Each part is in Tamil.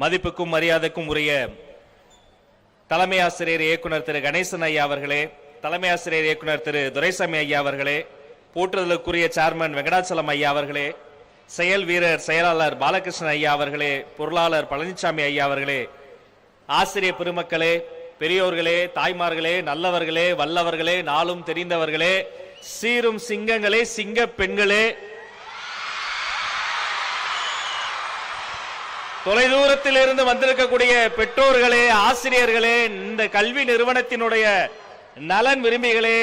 மதிப்புக்கும் மரியாதைக்கும் உரிய தலைமை ஆசிரியர் இயக்குனர் திரு கணேசன் ஐயா அவர்களே, தலைமை ஆசிரியர் இயக்குனர் திரு துரைசாமி ஐயா அவர்களே, போற்றுதலுக்குரிய சேர்மன் வெங்கடாச்சலம் ஐயா அவர்களே, செயல் வீரர் செயலாளர் பாலகிருஷ்ணன் ஐயா அவர்களே, பொருளாளர் பழனிசாமி ஐயா அவர்களே, ஆசிரியர் பெருமக்களே, பெரியோர்களே, தாய்மார்களே, நல்லவர்களே, வல்லவர்களே, நாளும் தெரிந்தவர்களே, சீரும் சிங்கங்களே, சிங்க பெண்களே, தொலைதூரத்தில் இருந்து வந்திருக்கக்கூடிய பெற்றோர்களே, ஆசிரியர்களே, இந்த கல்வி நிறுவனத்தினுடைய நலன் விரும்பிகளே,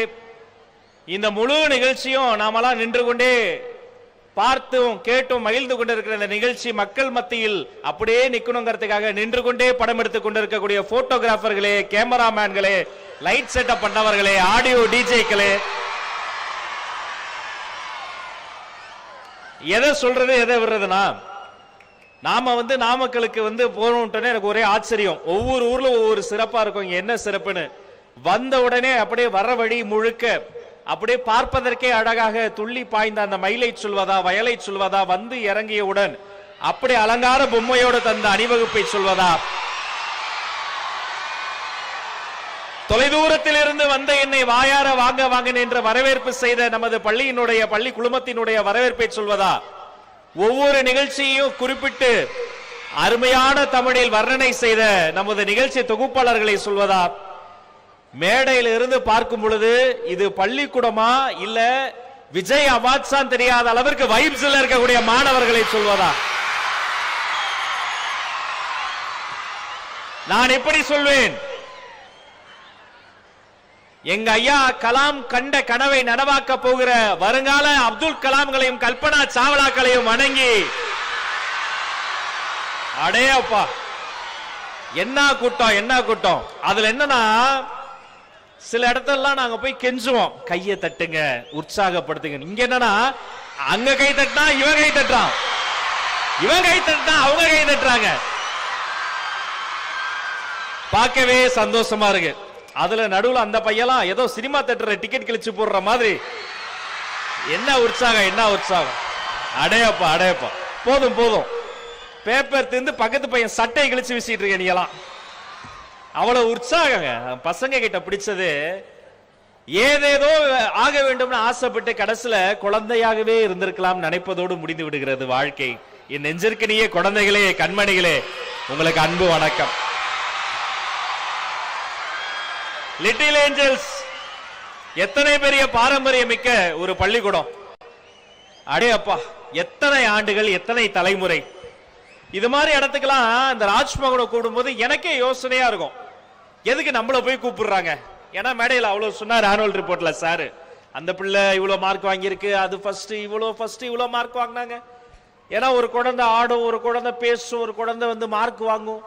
இந்த முழு நிகழ்ச்சியும் நாமெல்லாம் நின்று கொண்டே பார்த்தும் கேட்டும் மகிழ்ந்து கொண்டிருக்கிற இந்த நிகழ்ச்சி மக்கள் மத்தியில் அப்படியே நிக்கணுங்கிறதுக்காக நின்று கொண்டே படம் எடுத்துக் கொண்டிருக்கக்கூடிய போட்டோகிராஃபர்களே, கேமராமேன்களே, லைட் செட்டப் பண்ணவர்களே, ஆடியோ டிஜேக்களே, எதை சொல்றது எதை விடுறதுனா, நாம நாமக்கலுக்கு போனோம்னு எனக்கு ஒரே ஆச்சரியம். ஒவ்வொரு ஊர்ல ஒவ்வொரு சிறப்பா இருக்கும். என்ன சிறப்புன்னு வந்த உடனே அப்படியே வர வழி முழுக்க அப்படியே பார்ப்பதற்கே அழகாக துள்ளி பாய்ந்த அந்த மயிலை சொல்வதா, வயலை சொல்வதா, வந்து இறங்கியவுடன் அப்படி அலங்கார பொம்மையோடு தந்த அணிவகுப்பை சொல்வதா, தொலைதூரத்தில் இருந்து வந்த என்னை வாயார வாங்க வாங்க என்ற வரவேற்பு செய்த நமது பள்ளி குழுமத்தினுடைய வரவேற்பை சொல்வதா, ஒவ்வொரு நிகழ்ச்சியையும் குறிப்பிட்டு அருமையான தமிழில் வர்ணனை செய்த நமது நிகழ்ச்சி தொகுப்பாளர்களை சொல்வதா, மேடையில் இருந்து பார்க்கும் பொழுது இது பள்ளிக்கூடமா இல்ல விஜய் அவாட்ஸான் தெரியாத அளவிற்கு வைப்ஸ்ல இருக்கக்கூடிய மாணவர்களை சொல்வதா, நான் எப்படி சொல்வேன், எங்க ஐயா கலாம் கண்ட கனவை நனவாக்க போகிற வருங்கால அப்துல் கலாம்களையும் கல்பனா சாவ்லாக்களையும் வணங்கி, அடேப்பா என்ன கூட்டம் என்ன கூட்டம். அதுல என்னன்னா, சில இடத்தெல்லாம் நாங்க போய் கெஞ்சுவோம், கையை தட்டுங்க, உற்சாகப்படுத்துங்க. இங்க என்னன்னா, அங்க கை தட்டினா இவன் கை தட்டுறான், இவன் கை தட்டினா அவங்க கை தட்டுறாங்க. பார்க்கவே சந்தோஷமா இருக்கு. அதுல நடுவுல அந்த பையெல்லாம் ஏதோ சினிமா தேட்டர் டிக்கெட் கிழிச்சு போடுற மாதிரி என்ன உற்சாகம் என்ன உற்சாகம். அடையப்பா அடையப்பா, போதும் போதும். பேப்பர் திந்து பக்கத்து பையன் சட்டையை கிழிச்சு வீசிட்டு இருக்க நீ எல்லாம். அவ்வளவு உற்சாகங்க. பசங்க கிட்ட பிடிச்சது ஏதேதோ ஆக வேண்டும்னு ஆசைப்பட்டு கடைசியில குழந்தையாகவே இருந்திருக்கலாம் நினைப்பதோடு முடிந்து விடுகிறது வாழ்க்கை. என் நெஞ்சிற்கனியே குழந்தைகளே, கண்மணிகளே, உங்களுக்கு அன்பு வணக்கம். லிட்டில் ஏஞ்சல்ஸ் எத்தனை பெரிய பாரம்பரியம் மிக்க ஒரு பள்ளிக்கூடம். அடே அப்பா, எத்தனை ஆண்டுகள், எத்தனை தலைமுறை. இது மாதிரி இடத்துக்கெல்லாம் இந்த ராஜ்மோகனை கூப்பிடும்போது எனக்கே யோசனையா இருக்கும், எதுக்கு நம்மள போய் கூப்பிடுறாங்க. ஏன்னா மேடையில் அவ்வளவு சொன்னார் ஆனுவல் ரிப்போர்ட்ல, சார் அந்த பிள்ளை இவ்வளவு மார்க் வாங்கியிருக்கு, அது ஃபர்ஸ்ட் இவ்வளவு மார்க் வாங்கினாங்க. ஏன்னா ஒரு குழந்தை ஆடும், ஒரு குழந்தை பேசும், ஒரு குழந்தை மார்க் வாங்கும்,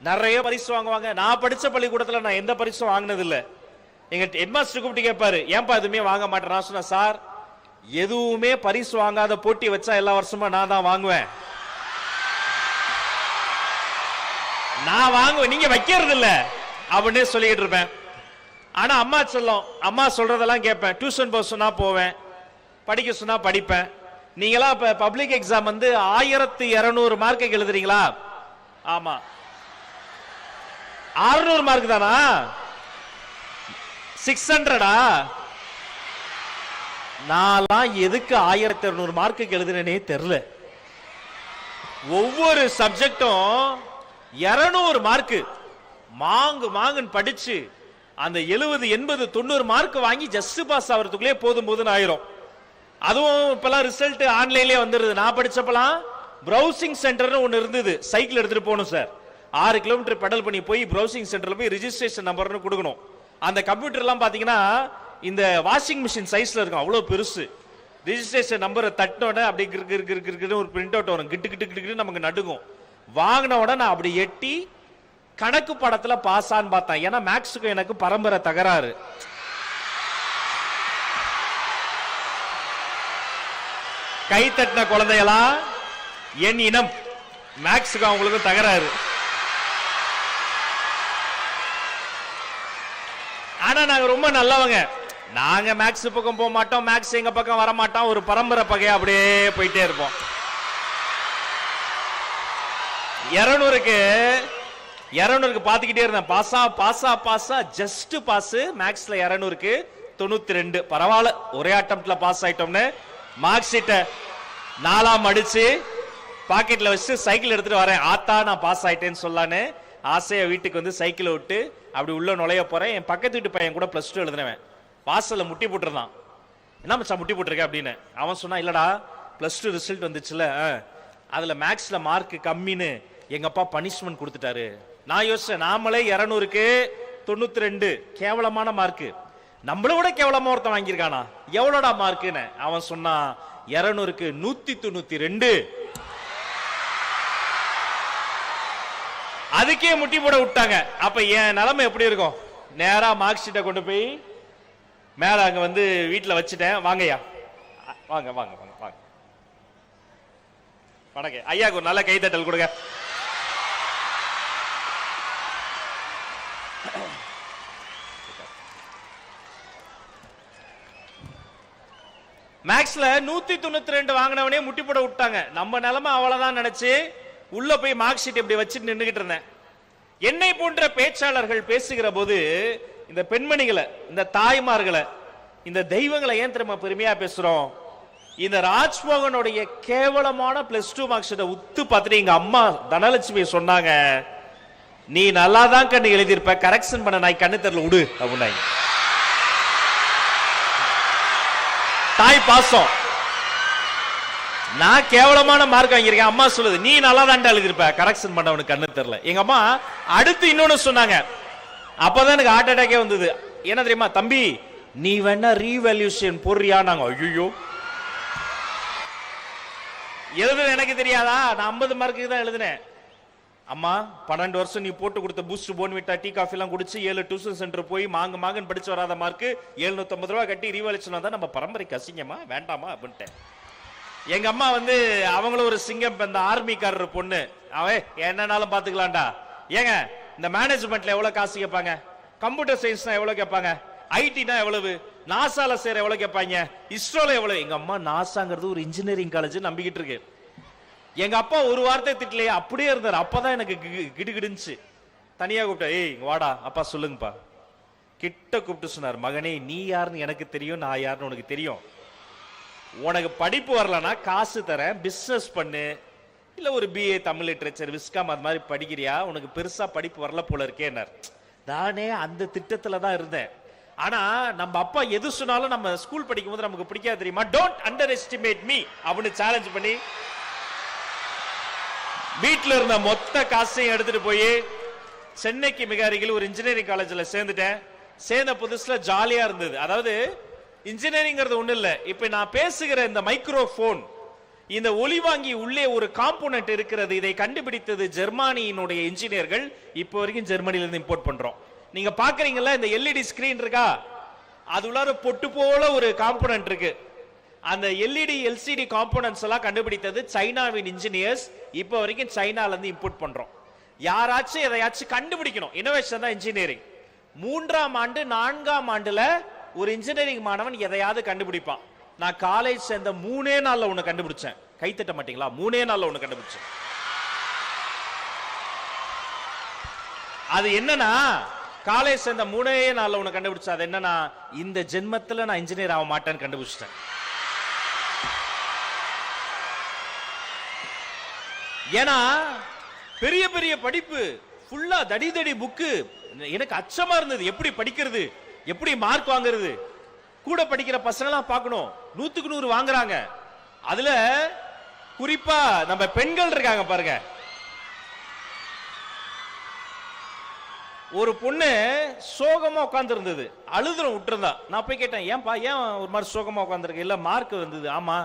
நிறைய பரிசு வாங்குவாங்க. நான் படிச்ச பள்ளிக்கூடத்துல நான் எந்த பரிசும் வாங்கினது இல்ல. எங்க ஹெட்மாஸ்டர் கூப்பிட்டு கேட்பாரு, ஏன்பா எதுவுமே வாங்க மாட்டேன். நான் சொன்னேன், சார் எதுவுமே பரிசு வாங்காத போட்டி வச்சா எல்லா வருஷமும் நான் தான் வாங்குவேன், நான் வாங்குவேன், நீங்க வைக்கிறது இல்ல அப்படின்னு சொல்லிட்டு இருப்பேன். ஆனா அம்மா சொல்லும், அம்மா சொல்றதெல்லாம் கேட்பேன். டியூஷன் போக சொன்னா போவேன், படிக்க சொன்னா படிப்பேன். நீங்களா இப்ப பப்ளிக் எக்ஸாம் 1200 மார்க்கு எழுதுறீங்களா? ஆமா. 600 மார்க் தானா? 600-ஆ? நான் எதுக்கு 1200 மார்க்கு எழுதுனேனே தெரியல. ஒவ்வொரு சப்ஜெக்டும் 200 மார்க்கு மாங்குன்னு படிச்சு அந்த 70, 80, 90 மார்க் வாங்கி ஜஸ்ட் பாஸ் ஆகிறதுக்குள்ளே போதும் ஆயிரும். அதுவும் இப்பெல்லாம் ரிசல்ட் ஆன்லைன்லயே வந்துருது. நான் படிச்சப்பெல்லாம் பிரவுசிங் சென்டர்னு ஒன்னு இருந்தது. சைக்கிள் எடுத்துட்டு போகணும் சார், 6 கிலோமீட்டர் பெடல் பண்ணி போய் பிரவுசிங் சென்டர்ல போய் ரிஜிஸ்ட்ரேஷன் நம்பர்னு கொடுக்கணும். அந்த கம்ப்யூட்டர் எல்லாம் பாத்தீங்கன்னா இந்த வாஷிங் மிஷின் சைஸ்ல இருக்கும், அவ்வளவு பெருசு. ரிஜிஸ்ட்ரேஷன் நம்பரை தட்டினோட அப்படி ஒரு பிரிண்ட் அவுட் வரும், கிட்டு கிட்டு கிட்டு நமக்கு நடுக்கும். வாங்கின உடனே நான் அப்படி எட்டி கணக்கு படத்துல பாஸ் ஆன்னு பார்த்தேன். ஏன்னா மேக்ஸுக்கு எனக்கு பரம்பரை தகராறு. கை தட்டின குழந்தைகளா என் இனம், மேக்ஸுக்கு அவங்களுக்கு தகராறு. ஆனா நாங்க ரொம்ப நல்லவங்க, நாங்க மேக்ஸ் பக்கம் போக மாட்டோம், மேக்ஸ் எங்க பக்கம் வர மாட்டோம். ஒரு பரம்பரை பகையா அப்படியே போயிட்டே இருப்போம். 200க்கு பாத்துக்கிட்டே இருந்தேன். பாஸா பாஸா பாஸா, ஜஸ்ட் பாஸ். மேக்ஸ்ல 200க்கு 92. பரவாயில்ல, ஒரே அட்டம்ப்ட்ல பாஸ் ஆயிட்டோம்னு மார்க் ஷீட்டை 4ஆம் அடிச்சு பாக்கெட்ல வச்சு சைக்கிள் எடுத்துட்டு வரேன். ஆத்தா நான் பாஸ் ஆயிட்டேன்னு சொல்லான்னு ஆசையா வீட்டுக்கு வந்து சைக்கிளை விட்டு அப்படி உள்ள நுழைய போறேன். என் பக்கத்து வீட்டு பையன் கூட +2 எழுதுனவன் வாசல்ல முட்டி போட்டுருந்தான். என்ன மச்சான் முட்டி போட்டிருக்க அப்படின்னு. அவன் சொன்னா, இல்லடா +2 ரிசல்ட் வந்துச்சுல, அதுல மேக்ஸ்ல மார்க் கம்மின்னு எங்க அப்பா பனிஷ்மெண்ட் கொடுத்துட்டாரு. நான் யோசிச்சேன், நாமளே 200க்கு 92 கேவலமான மார்க், நம்மள விட கேவலமா ஒருத்தன் வாங்கியிருக்கானா, எவ்வளோடா மார்க்குன்னு. அவன் சொன்னா 200க்கு 192. அதுக்கே முட்டி போட விட்டாங்க. அப்ப என் நிலைமை எப்படி இருக்கும்? நேரா மார்க் ஷீட்டை கொண்டு போய் மேல அங்க வந்து வீட்டுல வச்சுட்டேன். வாங்கய்யா, வாங்க வாங்க வாங்க வாங்க, வணக்கம் ஐயாக்கு ஒரு நல்ல கைத்தட்டல் கொடுங்க. மேக்ஸ்ல 192 வாங்கினவனே முட்டி போட விட்டாங்க. நம்ம நிலைமை அவ்வளவுதான் நினைச்சு உள்ள போய் மார்க் ஷீட் இப்படி வச்சுட்டு நின்றுகிட்டு இருந்தேன். என்னை போன்ற பேச்சாளர்கள் பேசுகிற போது இந்த பெண்மணிகளை, இந்த தாய்மார்களை, இந்த தெய்வங்களை ஏன் தெரியுமா பெருமையா பேசுறோம்? இந்த ராஜ்மோகனுடைய கேவலமான +2 மார்க் ஷீட்டை உத்து பார்த்துட்டு எங்க அம்மா தனலட்சுமி சொன்னாங்க, நீ நல்லா தான் கண்ணு எழுதியிருப்ப, கரெக்ஷன் பண்ண நான் கண்ணு தெரியல விடு அப்படின்னாங்க. தாய் பாசம். நான் கேவலமான மார்க் வாங்கியிருக்கேன், அம்மா சொல்லுது நீ நல்லா தான் எழுதியிருப்ப, கரெக்ஷன் பண்ண அவனுக்கு கண்ணு தெரியல. எங்க அம்மா அடுத்து இன்னொன்னு சொன்னாங்க. அப்பதான் எனக்கு ஹார்ட் அட்டாக்கே வந்தது. என்ன தெரியுமா, தம்பி நீ வேணா ரீவேல்யூஷன் போடுறியா? நாங்க ஐயோ எழுதுன எனக்கு தெரியாதா, நான் 50 மார்க்கு தான் எழுதினேன். அம்மா 12 வருஷம் நீ போட்டு கொடுத்த பூஸ்ட் போன்விட்டா டீ காஃபி எல்லாம் குடிச்சு 7 டியூஷன் சென்டர் போய் மாங்கன்னு படிச்சு வராத மார்க்கு 750 ரூபாய் கட்டி ரீவேல்யூஷன் வந்தா நம்ம பரம்பரைக்கு அசிங்கமா வேண்டாமா அப்படின்ட்டேன். எங்க அம்மா வந்து அவங்களும் ஒரு சிங்கம், இந்த ஆர்மிக்காரர் பொண்ணு, அவன் என்னன்னாலும் பாத்துக்கலாம்டா. ஏங்க இந்த மேனேஜ்மெண்ட்ல எவ்வளவு காசு கேட்பாங்க, கம்ப்யூட்டர் சயின்ஸ்னா எவ்வளவு கேட்பாங்க, ஐடினா எவ்வளவு, நாசால சேர எவ்வளவு கேட்பாங்க, இஸ்ரோல எவ்வளவு. எங்க அம்மா நாசாங்கிறது ஒரு இன்ஜினியரிங் காலேஜ் நம்பிக்கிட்டு இருக்கு. எங்க அப்பா ஒரு வார்த்தை திட்டலையே, அப்படியே இருந்தார். அப்பதான் எனக்கு கிடுகிடுச்சு. தனியா கூப்பிட்டா, ஏய் வாடா அப்பா சொல்லுங்கப்பா. கிட்ட கூப்பிட்டு சொன்னார், மகனே நீ யாருன்னு எனக்கு தெரியும், நான் யாருன்னு உனக்கு தெரியும். உனக்கு படிப்பு வரலன்னா காசு தரேன், பிசினஸ் பண்ணு, இல்ல ஒரு BA தமிழ் லிட்டரேச்சர் விஸ்காம் அது மாதிரி படிக்கிறியா, உனக்கு பெருசா படிப்பு வரல போல இருக்கேன்னார். நானே அந்த திட்டத்துல தான் இருந்தேன். ஆனா நம்ம அப்பா எது சொன்னாலும் நம்ம ஸ்கூல் படிக்கும் போது நமக்கு பிடிக்காது தெரியுமா. டோன்ட் அண்டர் எஸ்டிமேட் மீ அப்படின்னு சேலஞ்ச் பண்ணி வீட்டுல இருந்த மொத்த காசையும் எடுத்துட்டு போய் சென்னைக்கு மிக அருகில் ஒரு இன்ஜினியரிங் காலேஜ்ல சேர்ந்துட்டேன். சேர்ந்த புதுசுல ஜாலியா இருந்தது. அதாவது இன்ஜினியரிங்கிறது ஒண்ணு இல்ல, இப்ப நான் பேசுகிற இந்த மைக்ரோபோன், இந்த ஒலிவாங்கி உள்ளே ஒரு காம்போனன்ட் இருக்கிறது. இதை கண்டுபிடித்தது ஜெர்மனியினுடைய இன்ஜினியர்கள். இப்போ வரைக்கும் ஜெர்மனில இருந்து இம்போர்ட் பண்றோம். நீங்க பாக்குறீங்கல்ல இந்த LED ஸ்கிரீன் இருக்கா, அது உள்ளார பொட்டு போல ஒரு காம்போனன்ட் இருக்கு. அந்த LED LCD காம்போனன்ட்ஸ் எல்லாம் கண்டுபிடித்தது சைனாவின் இன்ஜினியர்ஸ். இப்போ வரைக்கும் சைனால இருந்து இம்போர்ட் பண்றோம். யாராச்சும் எதையாச்சும் கண்டுபிடிக்கணும், இனோவேஷன் தான் இன்ஜினியரிங். 3ஆம் ஆண்டு 4ஆம் ஆண்டுல ஒரு இன்ஜினியரிங் மாணவன் எதையாவது கண்டுபிடிப்பான். நான் காலேஜ் சேர்ந்த 3 நாள்ல ஒண்ணு கண்டுபிடிச்சேன். கை தட்ட மாட்டீங்களா? 3 நாள்ல ஒண்ணு கண்டுபிடிச்சேன். அது என்னன்னா, காலேஜ் சேர்ந்த 3 நாள்ல ஒண்ணு கண்டுபிடிச்சா அது என்னன்னா, இந்த ஜென்மத்துல நான் இன்ஜினியர் ஆக மாட்டேன்னு கண்டுபிடிச்சிட்டேன். ஏன்னா பெரிய பெரிய படிப்பு ஃபுல்லா தடி புக்கு. எனக்கு அச்சமா இருந்தது, எப்படி படிக்கிறது, எப்படி மார்க் வாங்குறது. கூட படிக்கிற பசங்களாம் பார்க்கணும் 100க்கு 100 வாங்குறாங்க. அதுல குறிப்பா நம்ம பெண்கள் இருக்காங்க பாருங்க. ஒரு பொண்ணு சோகமா உட்கார்ந்து இருந்தது, அழுதுறோம் விட்டுருந்தா. நான் போய் கேட்டேன், ஏன்பா ஏன் ஒரு மாதிரி சோகமா உட்கார்ந்துருக்கு? இல்ல மார்க் வந்தது. ஆமா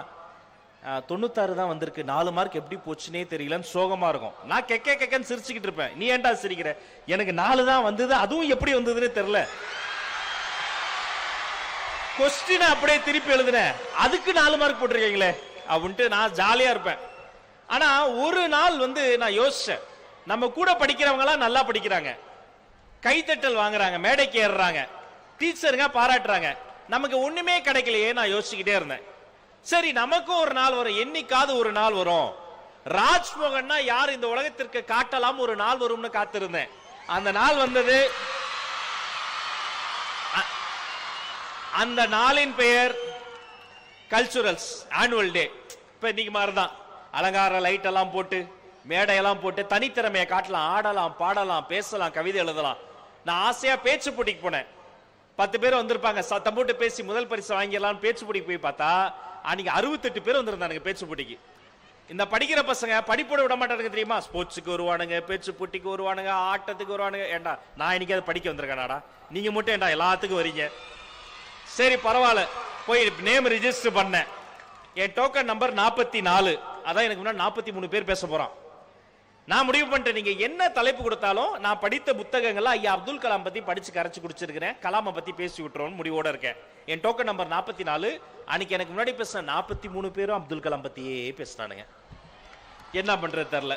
96 தான் வந்திருக்கு, 4 மார்க் எப்படி போச்சுனே தெரியலன்னு சோகமா இருக்கும். நான் கெக்கன்னு சிரிச்சுக்கிட்டு இருப்பேன். நீ ஏன்டா சிரிக்கிற? எனக்கு 4 தான் வந்தது, அதுவும் எப்படி வந்ததுன்னு தெரியல. கொஸ்டின் அப்படியே திருப்பி எழுதுனேன், அதுக்கு 4 மார்க் போட்டிருக்கீங்களே அப்படின்ட்டு நான் ஜாலியா இருப்பேன். ஆனா ஒரு நாள் நான் யோசிச்சேன், நம்ம கூட படிக்கிறவங்க எல்லாம் நல்லா படிக்கிறாங்க, கைத்தட்டல் வாங்குறாங்க, மேடைக்கு ஏறுறாங்க, டீச்சருங்க பாராட்டுறாங்க, நமக்கு ஒண்ணுமே கிடைக்கலையே. நான் யோசிச்சுக்கிட்டே இருந்தேன். சரி நமக்கும் ஒரு நாள் வரும், என்னைக்காவது ஒரு நாள் வரும், ராஜ்மோகன்னா யார் இந்த உலகத்திற்கு காட்டலாம் ஒரு நாள் வரும்னு காத்திருந்தேன். அந்த நாள் வந்தது. அந்த நாளின் பெயர் கல்ச்சுரல்ஸ் ஆனுவல் டே. இப்ப இன்னைக்கு மாதிரிதான் அலங்கார லைட் எல்லாம் போட்டு மேடையெல்லாம் போட்டு தனித்திறமையை காட்டலாம், ஆடலாம், பாடலாம், பேசலாம், கவிதை எழுதலாம். நான் ஆசையா பேச்சு போட்டிக்கு போனேன். 10 பேர் வந்திருப்பாங்க, சத்தம் போட்டு பேசி முதல் பரிசு வாங்கிடலாம். பேச்சு போட்டிக்கு போய் பார்த்தா அன்னைக்கு 68 பேர் வந்திருந்தானுங்க பேச்சு போட்டிக்கு. இந்த படிக்கிற பசங்க படிப்போட விட மாட்டானுங்க தெரியுமா? ஸ்போர்ட்ஸுக்கு வருவானுங்க, பேச்சு போட்டிக்கு வருவானுங்க, ஆட்டத்துக்கு வருவானுங்க. ஏண்டா நான் இன்னைக்கு அதை படிக்க வந்திருக்கேனாடா, நீங்க மட்டும் ஏண்டா எல்லாத்துக்கும் வரீங்க? சரி பரவாயில்ல, போய் நேம் ரிஜிஸ்டர் பண்ணேன். என் டோக்கன் நம்பர் 44. அதான் எனக்கு முன்னாடி 43 பேர் பேச போறான். நான் முடிவு பண்ணிட்டேன், நீங்க என்ன தலைப்பு கொடுத்தாலும் நான் படித்த புத்தகங்கள்ல ஐயா அப்துல் கலாம் பத்தி படிச்சு கரைச்சு குடிச்சிருக்கிறேன், கலாமை பத்தி பேசி விட்டுறோம் முடிவோட இருக்கேன். என் டோக்கன் நம்பர் 44. அன்னைக்கு எனக்கு முன்னாடி பேச 43 பேரும் அப்துல் கலாம் பத்தியே பேசினானுங்க. என்ன பண்றது தெரியல.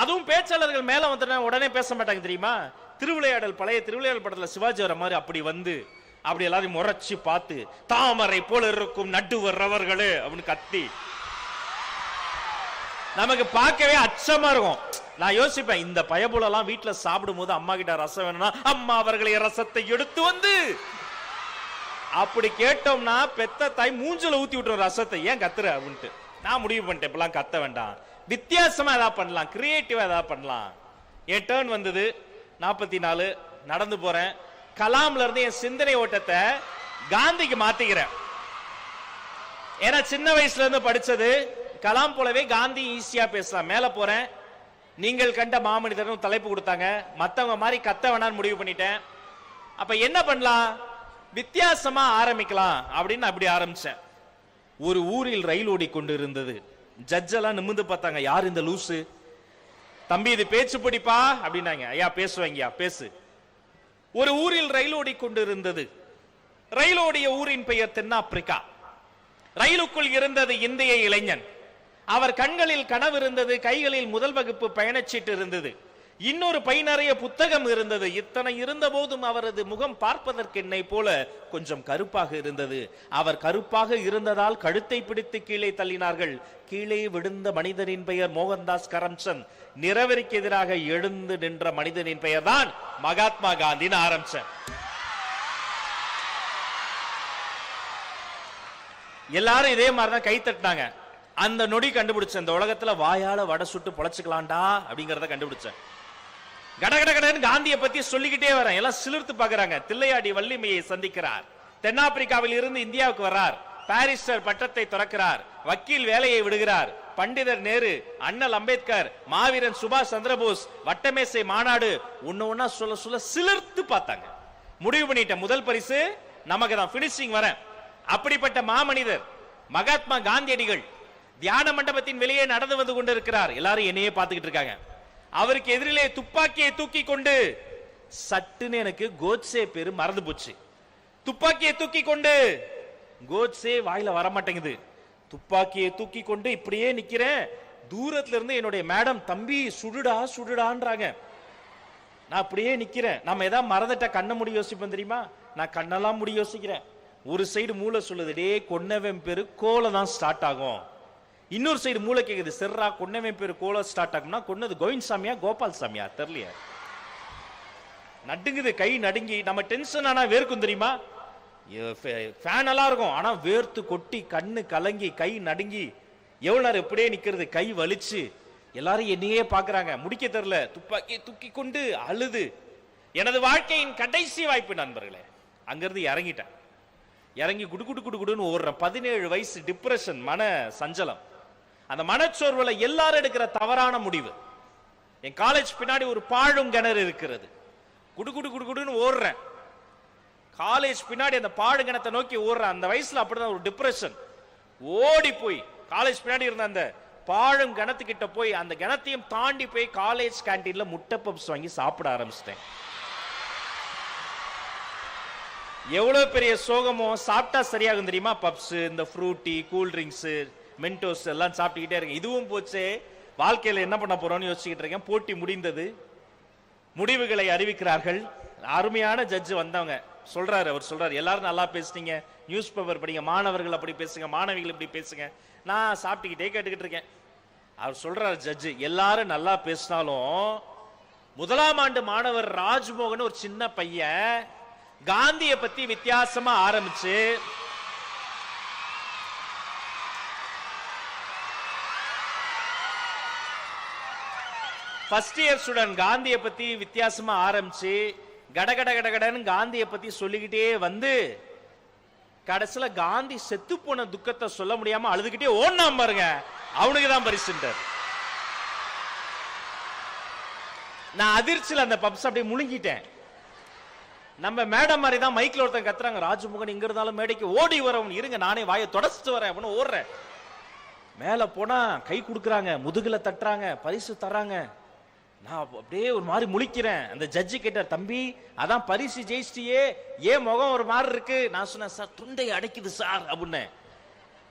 அதுவும் பேச்சாளர்கள் மேல வந்துட்டா உடனே பேச மாட்டாங்க தெரியுமா? திருவிளையாடல், பழைய திருவிளையாடல் படத்துல சிவாஜி வர மாதிரி அப்படி வந்து அப்படி எல்லாரையும் முறைச்சு பார்த்து தாமரை போல இருக்கும் நடுவர் அவர்களே அப்படின்னு கத்தி நமக்கு பார்க்கவே அச்சமா இருக்கும். நான் யோசிப்பேன், இந்த பயபுலெல்லாம் வீட்டுல சாப்பிடும் போது அம்மா கிட்ட ரசம் வேணும்னா அம்மா அவர்களை ரசத்தை எடுத்து வந்து அப்படி கேட்டோம்னா பெத்த தாய் மூஞ்சில ஊத்தி விட்டுரும் ரசத்தை. ஏன் கத்துற அப்படின்ட்டு நான் முடிவு பண்ணிட்டேன், இப்பெல்லாம் கத்த வேண்டாம், வித்தியாசமா ஏதாவது பண்ணலாம், கிரியேட்டிவா ஏதாவது பண்ணலாம். என் டர்ன் வந்தது 44. நடந்து போறேன். கலாம்ல இருந்து என் சிந்தனை ஓட்டத்தை காந்திக்கு மாத்திக்கிறேன். ஏன்னா சின்ன வயசுல இருந்து படிச்சது கலாம் போலவே காந்தி ஈஸியா பேசலாம். மேல போறேன். நீங்கள் கண்ட மாமனிதரும் தலைப்பு கொடுத்தாங்க. மத்தவங்க மாதிரி கத்த வேணான்னு முடிவு பண்ணிட்டேன். அப்ப என்ன பண்ணலாம், வித்தியாசமா ஆரம்பிக்கலாம் அப்படின்னு அப்படி ஆரம்பிச்சேன். ஒரு ஊரில் ரயில் ஓடி கொண்டு இருந்தது. ஜட்ஜ் எல்லாம் நிமிர்ந்து பார்த்தாங்க, யார் இந்த லூசு, தம்பி இது பேச்சு பிடிப்பா அப்படின்னாங்க. ஐயா பேசுவாங்கயா பேசு. ஒரு ஊரில் ரயில் ஓடி கொண்டு இருந்தது. ரயிலோடைய ஊரின் பெயர் தென்னாப்பிரிக்கா. ரயிலுக்குள் இருந்தது இந்திய இளைஞன். அவர் கண்களில் கனவு இருந்தது, கைகளில் முதல் வகுப்பு பயணச்சீட்டு இருந்தது, இன்னொரு பை நிறைய புத்தகம் இருந்தது. இத்தனை இருந்த போதும் அவரது முகம் பார்ப்பதற்கு என்னை போல கொஞ்சம் கருப்பாக இருந்தது. அவர் கருப்பாக இருந்ததால் கழுத்தை பிடித்து கீழே தள்ளினார்கள். கீழே விழுந்த மனிதனின் பெயர் மோகன்தாஸ் கரம்சந்த். நிறவெறிக்கு எதிராக எழுந்து நின்ற மனிதனின் பெயர் தான் மகாத்மா காந்தின்னு ஆரம்பிச்சேன். எல்லாரும் இதே மாதிரிதான் கை தட்டினாங்க. அந்த நொடி கண்டுபிடிச்சேன், இந்த உலகத்துல வாயால வடை சுட்டு பொழைச்சுக்கலாம்டா அப்படிங்கறத கண்டுபிடிச்சேன். கடகடகடன்னு காந்தியை பத்தி சொல்லிக்கிட்டே வரேன். எல்லாம் சிலிர்த்து பாக்குறாங்க. தில்லையாடி வள்ளிமையை சந்திக்கிறார். தென்னாப்பிரிக்காவில் இருந்து இந்தியாவுக்கு வர்றார். பாரிஸ்டர் பட்டத்தை துறக்கிறார். வக்கீல் வேலையை விடுகிறார். பண்டிதர் நேரு, அண்ணல் அம்பேத்கர், மாவீரன் சுபாஷ் சந்திரபோஸ், வட்டமேசை மாநாடு ஒன்னு ஒன்னா சொல்ல சொல்ல சிலிர்த்து பார்த்தாங்க. முடிவு பண்ணிட்டேன், முதல் பரிசு நமக்கு தான், பினிஷிங் வரேன். அப்படிப்பட்ட மாமனிதர் மகாத்மா காந்தியடிகள் தியான மண்டபத்தின் வெளியே நடந்து வந்து கொண்டிருக்கிறார். எல்லாரும் என்னையே பார்த்துக்கிட்டு இருக்காங்க. அவருக்கு எதிரிலே துப்பாக்கியை தூக்கி கொண்டு, சட்டுன்னு எனக்கு கோட்சே பேரு மறந்து போச்சு. துப்பாக்கியை தூக்கி கொண்டு, கோட்சே வாயில வர மாட்டேங்குது. துப்பாக்கியை தூக்கி கொண்டு இப்படியே நிக்கிறேன். தூரத்துல இருந்து என்னுடைய மேடம் தம்பி சுடுடா சுடுடான்றாங்க. நான் அப்படியே நிக்கிறேன். நம்ம ஏதாவது மறந்துட்டா கண்ண முடி யோசிப்பேன் தெரியுமா? நான் கண்ணெல்லாம் முடி யோசிக்கிறேன். ஒரு சைடு மூளை சொல்லுது, டே கொன்னவன் பேரு கோல தான் ஸ்டார்ட் ஆகும். இன்னொரு சைடு மூளை கேக்குது, செர்ரா கொன்னவன் பேரு கோல ஸ்டார்ட் ஆகும்னா கொன்னது கோவிந்த் சாமியா கோபால் சாமியா தெரியலையா? நடுங்குது, கை நடுங்கி. நம்ம டென்ஷன் ஆனா வேர்க்கும் தெரியுமா? ஃபேன் எல்லாம் இருக்கும், ஆனா வேர்த்து கொட்டி கண்ணு கலங்கி கை நடுங்கி எவ்வளவு நேரம் இப்படியே நிக்கிறது, கை வலிச்சு. எல்லாரும் என்னையே பாக்குறாங்க, முடிக்க தெரியல. துப்பாக்கியை தூக்கி கொண்டு அழுது. எனது வாழ்க்கையின் கடைசி வாய்ப்பு நண்பர்களே. அங்கிருந்து இறங்கிட்டேன். இறங்கி குடு குடு குடுன்னு ஓடுறேன். 17 வயசு, டிப்ரெஷன், மன சஞ்சலம். அந்த மனச்சோர்வுல எல்லாரும் எடுக்கிற தவறான முடிவு. என் காலேஜ் பின்னாடி ஒரு பாழும் கிணறு இருக்கிறது. குடு குடு குடுன்னு ஓடுறேன். காலேஜ் பின்னாடி அந்த பாழு கிணத்தை நோக்கி ஓடுறேன். அந்த வயசுல அப்படிதான் ஒரு டிப்ரெஷன். ஓடி போய் காலேஜ் பின்னாடி இருந்த அந்த பாழும் கிணத்துக்கிட்ட போய் அந்த கிணத்தையும் தாண்டி போய் காலேஜ் கேண்டீன்ல முட்டை பப்ஸ் வாங்கி சாப்பிட ஆரம்பிச்சிட்டேன். எவ்வளவு பெரிய சோகமோ, சாப்பிட்டா சரியாகும் தெரியுமா? பப்ஸ், இந்த ஃப்ரூட்டி, கூல் ட்ரிங்க்ஸ், மென்டோஸ் எல்லாம் சாப்பிட்டுக்கிட்டே இருக்கேன். இதுவும் போச்சு, வாழ்க்கையில என்ன பண்ண போறோம்னு யோசிச்சுக்கிட்டு இருக்கேன். போட்டி முடிந்தது. முடிவுகளை அறிவிக்கிறார்கள். அருமையான ஜட்ஜ் வந்தவங்க சொல்றாரு. அவர் சொல்றாரு, எல்லாரும் நல்லா பேசுனீங்க, நியூஸ் பேப்பர் படிங்க, மாணவர்கள் அப்படி பேசுங்க, மாணவிகள் இப்படி பேசுங்க. நான் சாப்பிட்டுக்கிட்டே கேட்டுக்கிட்டு இருக்கேன். அவர் சொல்றார் ஜட்ஜு, எல்லாரும் நல்லா பேசினாலும் முதலாம் ஆண்டு மாணவர் ராஜ்மோகன் ஒரு சின்ன பையன் காந்தியை பத்தி வித்தியாசமா ஆரம்பிச்சு ஃபர்ஸ்ட் இயர் ஸ்டூடெண்ட் காந்தியை பத்தி வித்தியாசமா ஆரம்பிச்சு கடகடன்னு காந்தியை பத்தி சொல்லிக்கிட்டே வந்து கடைசியில காந்தி செத்து போன துக்கத்தை சொல்ல முடியாம அழுதுகிட்டே ஓடினாம் பாருங்க, அவனுக்கு தான் பரிசுன்றார். நான் அதிர்ச்சியில் அந்த பப்ஸ் அப்படியே முழுங்கிட்டேன். நம்ம மேடம் மாதிரி தான் மைக்ல ஒருத்தன் கத்துறாங்க, ராஜ்மோகன் இங்க இருந்தாலும் மேடைக்கு ஓடி வரவன், இருங்க நானே வாயை தொடச்சிட்டு வரேன் அப்படின்னு ஓடுறேன். மேல போனா கை கொடுக்குறாங்க, முதுகுல தட்டுறாங்க, பரிசு தர்றாங்க. நான் அப்படியே ஒரு மாதிரி முழிக்கிறேன். அந்த ஜட்ஜி கேட்டார், தம்பி அதான் பரிசு ஜெயிச்சிட்டியே, ஏன் முகம் ஒரு மாதிரி இருக்கு? நான் சொன்னேன், சார் தொண்டை அடைக்குது சார் அப்படின்னு.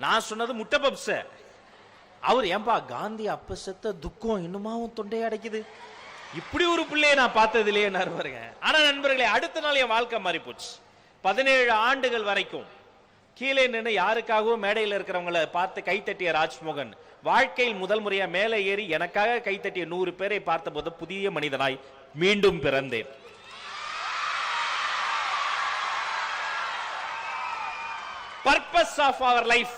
நான் சொன்னது முட்டை பப்ஸ. அவர், ஏன்பா காந்தி அப்ப செத்த துக்கம் இன்னுமாவும் தொண்டையை அடைக்குது, இப்படி ஒரு பிள்ளையை நான் பார்த்தது இல்லையே பாருங்க. ஆனா நண்பர்களே, அடுத்த நாள் என் வாழ்க்கை மாறி போச்சு. 17 ஆண்டுகள் வரைக்கும் கீழே நின்று யாருக்காகவும் மேடையில் இருக்கிறவங்களை பார்த்து கைத்தட்டிய ராஜ்மோகன் வாழ்க்கையில் முதல் முறையா மேலே ஏறி எனக்காக கைத்தட்டிய 100 பேரை பார்த்த போது புதிய மனிதனாய் மீண்டும் பிறந்தேன். Purpose of our life.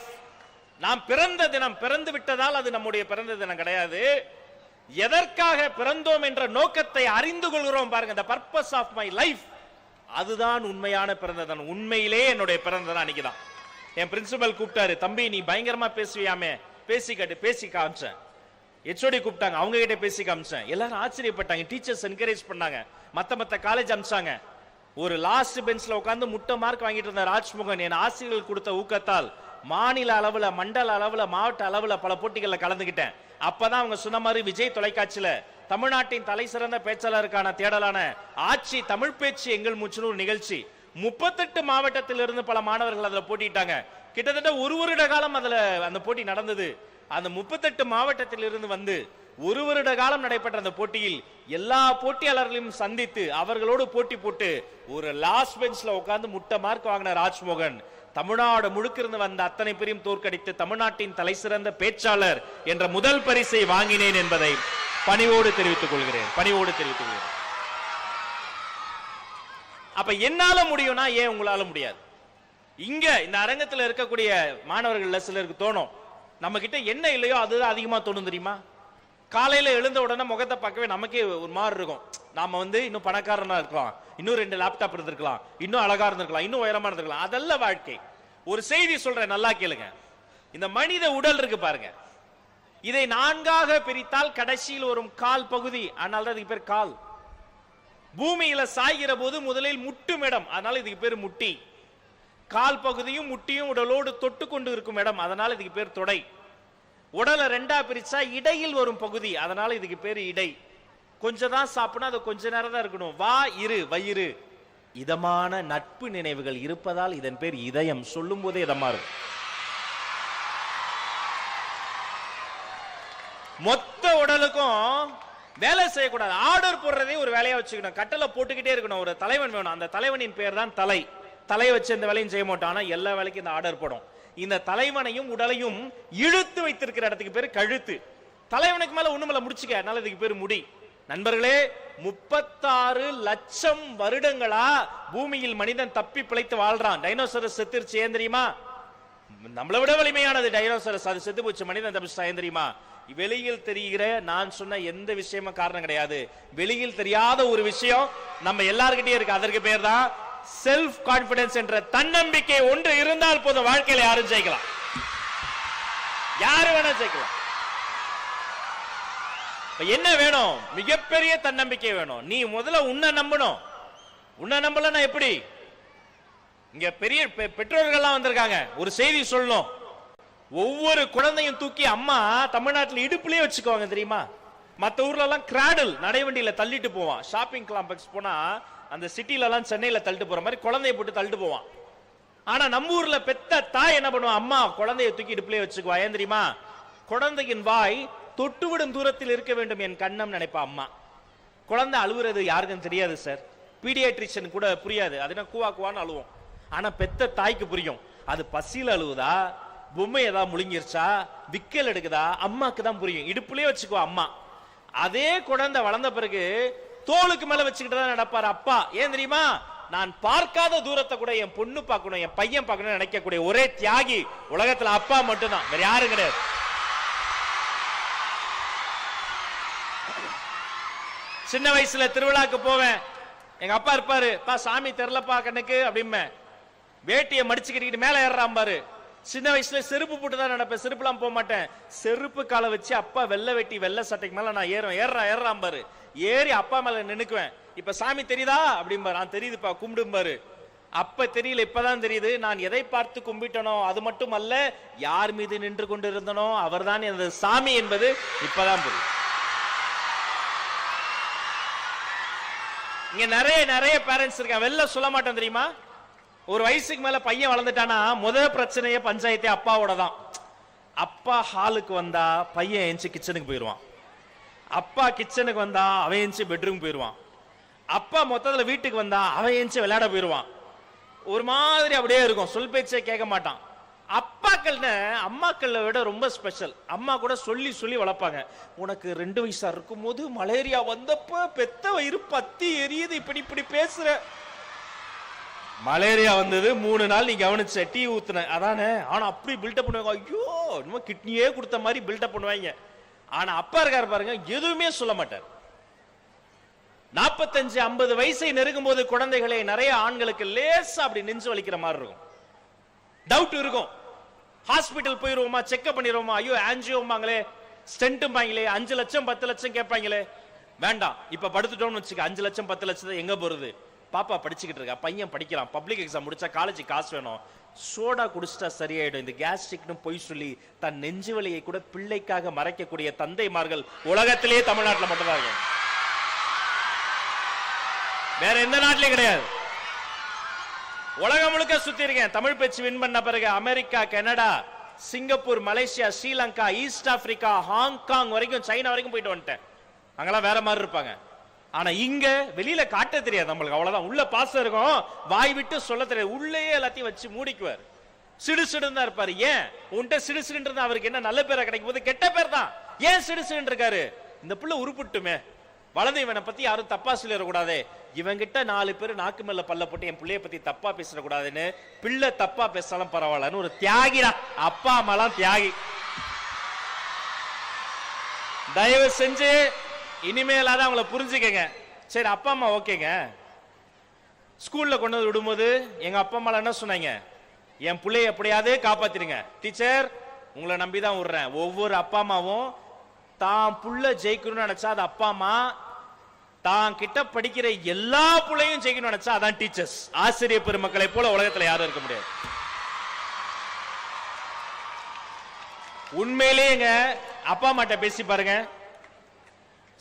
நாம் பிறந்த தினம், பிறந்து விட்டதால் அது நம்முடைய பிறந்த தினம் கிடையாது. எதற்காக பிறந்தோம் என்ற நோக்கத்தை அறிந்து கொள்கிறோம் பாருங்க. the purpose of my life, அதுதான் உண்மையான பிறந்த தினம். உண்மையிலே என்னுடைய பிறந்த தினம் அன்னைக்குதான். என் பிரின்சிபல் கூப்பிட்டாரு, தம்பி நீ பயங்கரமா பேசுவியாமே, பேசி காமிச்சேன். HOD கூப்பிட்டாங்க, அவங்க கிட்ட பேசி காமிச்சேன். எல்லாரும் ஆச்சரியப்பட்டாங்க, டீச்சர்ஸ் என்கரேஜ் பண்ணாங்க, மத்த காலேஜ் அனுப்பிச்சாங்க. ஒரு லாஸ்ட் பெஞ்ச்ல உட்கார்ந்து முட்டை மார்க் வாங்கிட்டு இருந்த ராஜ்மோகன் என் ஆசிரியர்கள் கொடுத்த ஊக்கத்தால் மாநில அளவுல, மண்டல அளவுல, மாவட்ட அளவுல பல போட்டிகளில் கலந்துகிட்டேன். அப்பதான் அவங்க சொன்ன மாதிரி விஜய் தொலைக்காட்சியில தமிழ்நாட்டின் தலை சிறந்த பேச்சாளருக்கான தேடலான ஆட்சி தமிழ் பேச்சு எங்கள் மூச்சுன்னு ஒரு நிகழ்ச்சி 38 மாவட்டத்திலிருந்து பல மாணவர்கள் அதுல போட்டிட்டாங்க. கிட்டத்தட்ட ஒரு வருட காலம் அதுல அந்த போட்டி நடந்தது. அந்த 38 மாவட்டத்தில் இருந்து வந்து ஒரு வருட காலம் நடைபெற்ற அந்த போட்டியில் எல்லா போட்டியாளர்களையும் சந்தித்து அவர்களோடு போட்டி போட்டு ஒரு லாஸ்ட் பெஞ்ச்ல உட்கார்ந்து முட்டை மார்க் வாங்கின ராஜ்மோகன் தமிழ்நாடு முழுக்க இருந்து வந்த அத்தனை பேரையும் தோற்கடித்து தமிழ்நாட்டின் தலை சிறந்த பேச்சாளர் என்ற முதல் பரிசை வாங்கினேன் என்பதை பணிவோடு தெரிவித்துக் கொள்கிறேன். அப்ப என்னால முடியும்னா ஏன் உங்களால முடியாது? இங்க இந்த அரங்கத்தில் இருக்கக்கூடிய மாணவர்கள் சிலருக்கு தோணும், நம்ம கிட்ட என்ன இல்லையோ அதுதான் அதிகமா தோணும் தெரியுமா? காலையில எழுந்த உடனே முகத்தை பார்க்கவே நமக்கே ஒரு மாதிரி இருக்கும். நாம இன்னும் பணக்காரனா இருக்கலாம், இன்னும் 2 லேப்டாப் இருந்திருக்கலாம், இன்னும் அழகா இருந்திருக்கலாம், இன்னும் உயரமா இருந்திருக்கலாம். அதல்ல வாழ்க்கை. ஒரு செய்தி சொல்றேன், நல்லா கேளுங்க. இந்த மனித உடல் இருக்கு பாருங்க, இதை 4ஆக பிரித்தால் கடைசியில் ஒரு கால் பகுதி, அதனால தான் இதுக்கு பேர் கால். பூமியில சாய்கிற போது முதலில் முட்டும் இடம், அதனால இதுக்கு பேர் முட்டி. கால் பகுதியும் முட்டியும் உடலோடு தொட்டு கொண்டு இருக்கும் இடம், அதனால இதுக்கு பேர் தொடை. உடலை 2ஆ பிரிச்சா இடையில் வரும் பகுதி, அதனால இதுக்கு பேர் இடை. கொஞ்சம் தான் சாப்பிடணும், அது கொஞ்ச நேரம் தான் இருக்கணும். வயிறு. இதமான நட்பு நினைவுகள் இருப்பதால் இதன் பேர் இதயம். சொல்லும் போதே இதமா இருக்கும். மொத்த உடலுக்கும் வேலை செய்யக்கூடாது, ஆர்டர் போடுறதே ஒரு வேலையா வச்சுக்கணும். கட்டளை போட்டுக்கிட்டே இருக்கணும். ஒரு தலைவன் வேணும், அந்த தலைவனின் பேர் தான் தலை. தலையை வச்சு இந்த வேலையும் செய்ய மாட்டான், ஆனா எல்லா வேலைக்கும் இந்த ஆர்டர் போடும். இந்த தலைவனையும் உடலையும் இழுத்து வைத்திருக்கிற இடத்துக்கு பேரு கழுத்து. தலைவனுக்கு மேல ஒண்ணுமல்ல, முடிச்சுக்க, அதனால இதுக்கு பேரு முடி. நண்பர்களே, 36 லட்சம் வருடங்களா பூமியில் மனிதன் தப்பி பிழைத்து வாழ்றான். டைனோசரஸ் செத்துருச்சு, ஏன் தெரியுமா? நம்மளை விட வலிமையானது டைனோசரஸ், அது செத்து போச்சு, மனிதன் தப்பிச்சா, ஏன் தெரியுமா? வெளியில் தெரிகிற நான் சொன்ன எந்த விஷயமும் காரணம் கிடையாது. வெளியில் தெரியாத ஒரு விஷயம் நம்ம எல்லார்கிட்டயும் இருக்கு, அதற்கு பேர் தான் செல்ஃப் கான்பிடன்ஸ் என்ற தன்னம்பிக்கை. ஒன்று இருந்தால் போதும், வாழ்க்கையில யாரும் ஜெயிக்கலாம், யாரு வேணா ஜெயிக்கலாம். என்ன வேணும்? மிகப்பெரிய தன்னம்பிக்கை வேணும். நீ முதல்ல உன்னை நம்பணும். உன்னை நம்பலன்னா எப்படி? இங்க பெரிய பெற்றோர்கள்லாம் வந்திருக்காங்க, ஒரு செய்தி சொல்லணும். ஒவ்வொரு குழந்தையும் தூக்கி அம்மா தமிழ்நாட்டில் இடுப்புலயே வச்சுக்குவாங்க தெரியுமா? மத்த ஊர்ல எல்லாம் கிராடல் நடைவண்டியில தள்ளிட்டு போவான். ஷாப்பிங் காம்ப்ளெக்ஸ் போனா அந்த சிட்டில எல்லாம் சென்னையில தள்ளிட்டு போற மாதிரி குழந்தைய போட்டு தள்ளிட்டு போவான். ஆனா நம்ம ஊர்ல பெத்த தாய் என்ன பண்ணுவான்? அம்மா குழந்தைய தூக்கி இடுப்புலயே வச்சுக்குவா. ஏன் தெரியுமா? குழந்தையின் வாய் தொட்டுவிடும் தூரத்தில் இருக்க வேண்டும் என் கண்ணம் நினைப்பா அம்மா. குழந்தை அழுவுறது யாருக்கும் தெரியாது சார், பீடியாட்ரிஷியன் கூட புரியாது, அதுனா கூவா கூவான்னு அழுவோம். ஆனா பெத்த தாய்க்கு புரியும். அது பசியில் அழுவுதா, பொம்மை ஏதாவது முழுங்கிருச்சா, விக்கல் எடுக்குதா, அம்மாக்கு தான் புரியும். இடுப்புலயே வச்சுக்கோ அம்மா. அதே குழந்தை வளர்ந்த பிறகு தோளுக்கு மேல வச்சுக்கிட்டு தான் நடப்பாரு அப்பா. ஏன் தெரியுமா? நான் பார்க்காத தூரத்தை கூட என் பொண்ணு பார்க்கணும், என் பையன் பார்க்கணும் நினைக்கக்கூடிய ஒரே தியாகி உலகத்துல அப்பா மட்டும்தான், வேற யாரும் கிடையாது. சின்ன வயசுல திருவிழாக்கு போவேன், எங்க அப்பா இருப்பாரு, பா சாமி தெரியலப்பா கண்ணுக்கு அப்படிமே, வேட்டியை மடிச்சுக்கிட்டு மேல ஏறான் பாரு. சின்ன வயசுல செருப்பு போட்டு தான் நடப்பேன், செருப்புலாம் போக மாட்டேன். செருப்பு காலை வச்சு அப்பா வெள்ளை வேட்டி வெள்ளை சட்டைக்கு மேல நான் ஏறான் பாரு. ஏறி அப்பா மேல நின்னுக்குவேன். இப்ப சாமி தெரியுதா அப்படிம்பாரு. நான் தெரியுதுப்பா கும்பிடும்பாரு. அப்ப தெரியல, இப்பதான் தெரியுது. நான் எதை பார்த்து கும்பிட்டனோ அது மட்டும் அல்ல, யார் மீது நின்று கொண்டிருந்தனோ அவர்தான் எனது சாமி என்பது இப்பதான் புரியுது. இங்க நிறைய பேரண்ட்ஸ் இருக்காங்க, வெளில சொல்ல மாட்டேன் தெரியுமா? ஒரு வயசுக்கு மேல பையன் வளர்ந்துட்டானா முதல் பிரச்சனையே பஞ்சாயத்தே அப்பாவோட தான். அப்பா ஹாலுக்கு வந்தா பையன் எஞ்சி கிச்சனுக்கு போயிடுவான். அப்பா கிச்சனுக்கு வந்தா அவன் எஞ்சி பெட்ரூம் போயிடுவான். அப்பா மொத்தத்துல வீட்டுக்கு வந்தா அவன் எஞ்சி விளையாட போயிடுவான். ஒரு மாதிரி அப்படியே இருக்கும், சொல் பேச்சே கேட்க மாட்டான். அப்பாக்கள்னு அம்மாக்களை விட ரொம்ப ஸ்பெஷல். அம்மா கூட சொல்லி சொல்லி வளர்ப்பாங்க. உனக்கு 2 வயசா இருக்கும் போது மலேரியா வந்தப்ப பெத்த வயிறு பத்தி எரியுது, இப்படி பேசுற. மலேரியா வந்தது 3 நாள் நீ கவனிச்ச, டீ ஊத்துன அதானே. ஆனா அப்படி பில்டப் பண்ணுவாங்க, ஐயோ இன்னும் கிட்னியே கொடுத்த மாதிரி பில்டப் பண்ணுவாங்க. ஆனா அப்பா இருக்காரு பாருங்க, எதுவுமே சொல்ல மாட்டார். 45-50 வயசை நெருங்கும் போது குழந்தைகளே நிறைய ஆண்களுக்கு லேசா அப்படி நெஞ்சு வலிக்கிற மாதிரி இருக்கும், டவுட் இருக்கும். ஹாஸ்பிட்டல் போயிருவோமா, செக்அப் பண்ணிடுவோமா, ஐயோ ஆன்ஜியோமாங்களே, ஸ்டென்ட்பாங்களே, 5 லட்சம் 10 லட்சம் கேட்பாங்களே. வேண்டாம், இப்ப படுத்துட்டோம்னு வச்சுக்க, 5 லட்சம் 10 லட்சம் எங்க போறது? பாப்பா படிச்சுக்கிட்டு இருக்கா, பையன் படிக்கிறான், பப்ளிக் எக்ஸாம் முடிச்சா காலேஜ் காசு வேணும், சோடா குடிச்சிட்டா சரியாயிடும். இந்த கேஸ்ட்ரிக்னு பொய் சொல்லி தன் நெஞ்சு வலியை கூட பிள்ளைக்காக மறைக்கக்கூடிய தந்தைமார்கள் உலகத்திலேயே தமிழ்நாட்டில் மட்டும்தான் இருக்கு, வேற எந்த நாட்டிலையும் கிடையாது. உலகம் முழுக்க சுத்தி இருக்கேன். தமிழ் பேச்சு வின் பண்ண பிறகு America, Canada, Singapore, Malaysia, Sri Lanka, east Africa, Hong Kong வரைக்கும், சைனா வரைக்கும் போயிட்டு வந்துட்டேன். அங்கெல்லாம் வேற மாதிரி இருப்பாங்க. ஆனா இங்க வெளியில காட்ட தெரியாது நம்மளுக்கு, அவ்வளவுதான். உள்ள பாசம் இருக்கும், வாய் விட்டு சொல்ல தெரியாது, உள்ளேயே எல்லாத்தையும் வச்சு மூடிக்குவார். சிடுசிடுன்னு தான் இருப்பாரு. ஏன் உன்கிட்ட சிடுசிடுன்றது அவருக்கு என்ன நல்ல பேரை கிடைக்கும் போது கெட்ட பேர் தான். ஏன் சிடுசிடுன்னு இருக்காரு? இந்த புள்ள உருப்பிட்டுமே, வலது இவனை பத்தி யாரும் தப்பா சொல்லிடக்கூடாது, இவங்கிட்ட 4 பேர் நாக்கு மேல பல்ல போட்டு என் பிள்ளைய பத்தி தப்பா பேசிடக்கூடாதுன்னு, பிள்ளை தப்பா பேசாலும் பரவாயில்லன்னு ஒரு தியாகிடா. அப்பா அம்மாலாம் தியாகி. தயவு செஞ்சு இனிமேலாத அவங்கள புரிஞ்சுக்கங்க. சரி அப்பா அம்மா ஓகேங்க, ஸ்கூல்ல கொண்டு வந்து விடும்போது எங்க அப்பா அம்மா என்ன சொன்னாங்க, என் பிள்ளைய எப்படியாவது காப்பாத்திருங்க டீச்சர், உங்களை நம்பிதான் விடுறேன். ஒவ்வொரு அப்பா அம்மாவும் தான் புள்ள ஜெயிக்கணும்னு நினைச்சா அது அப்பா அம்மா, தான் கிட்ட படிக்கிற எல்லா புள்ளையும் ஜெயிக்கணும்னு நினைச்சா அதான் டீச்சர்ஸ். ஆசிரியர் பெருமக்களை போல உலகத்துல யாரும் இருக்க முடியாது. உண்மையிலேங்க அப்பா அம்மாட்ட பேசி பாருங்க.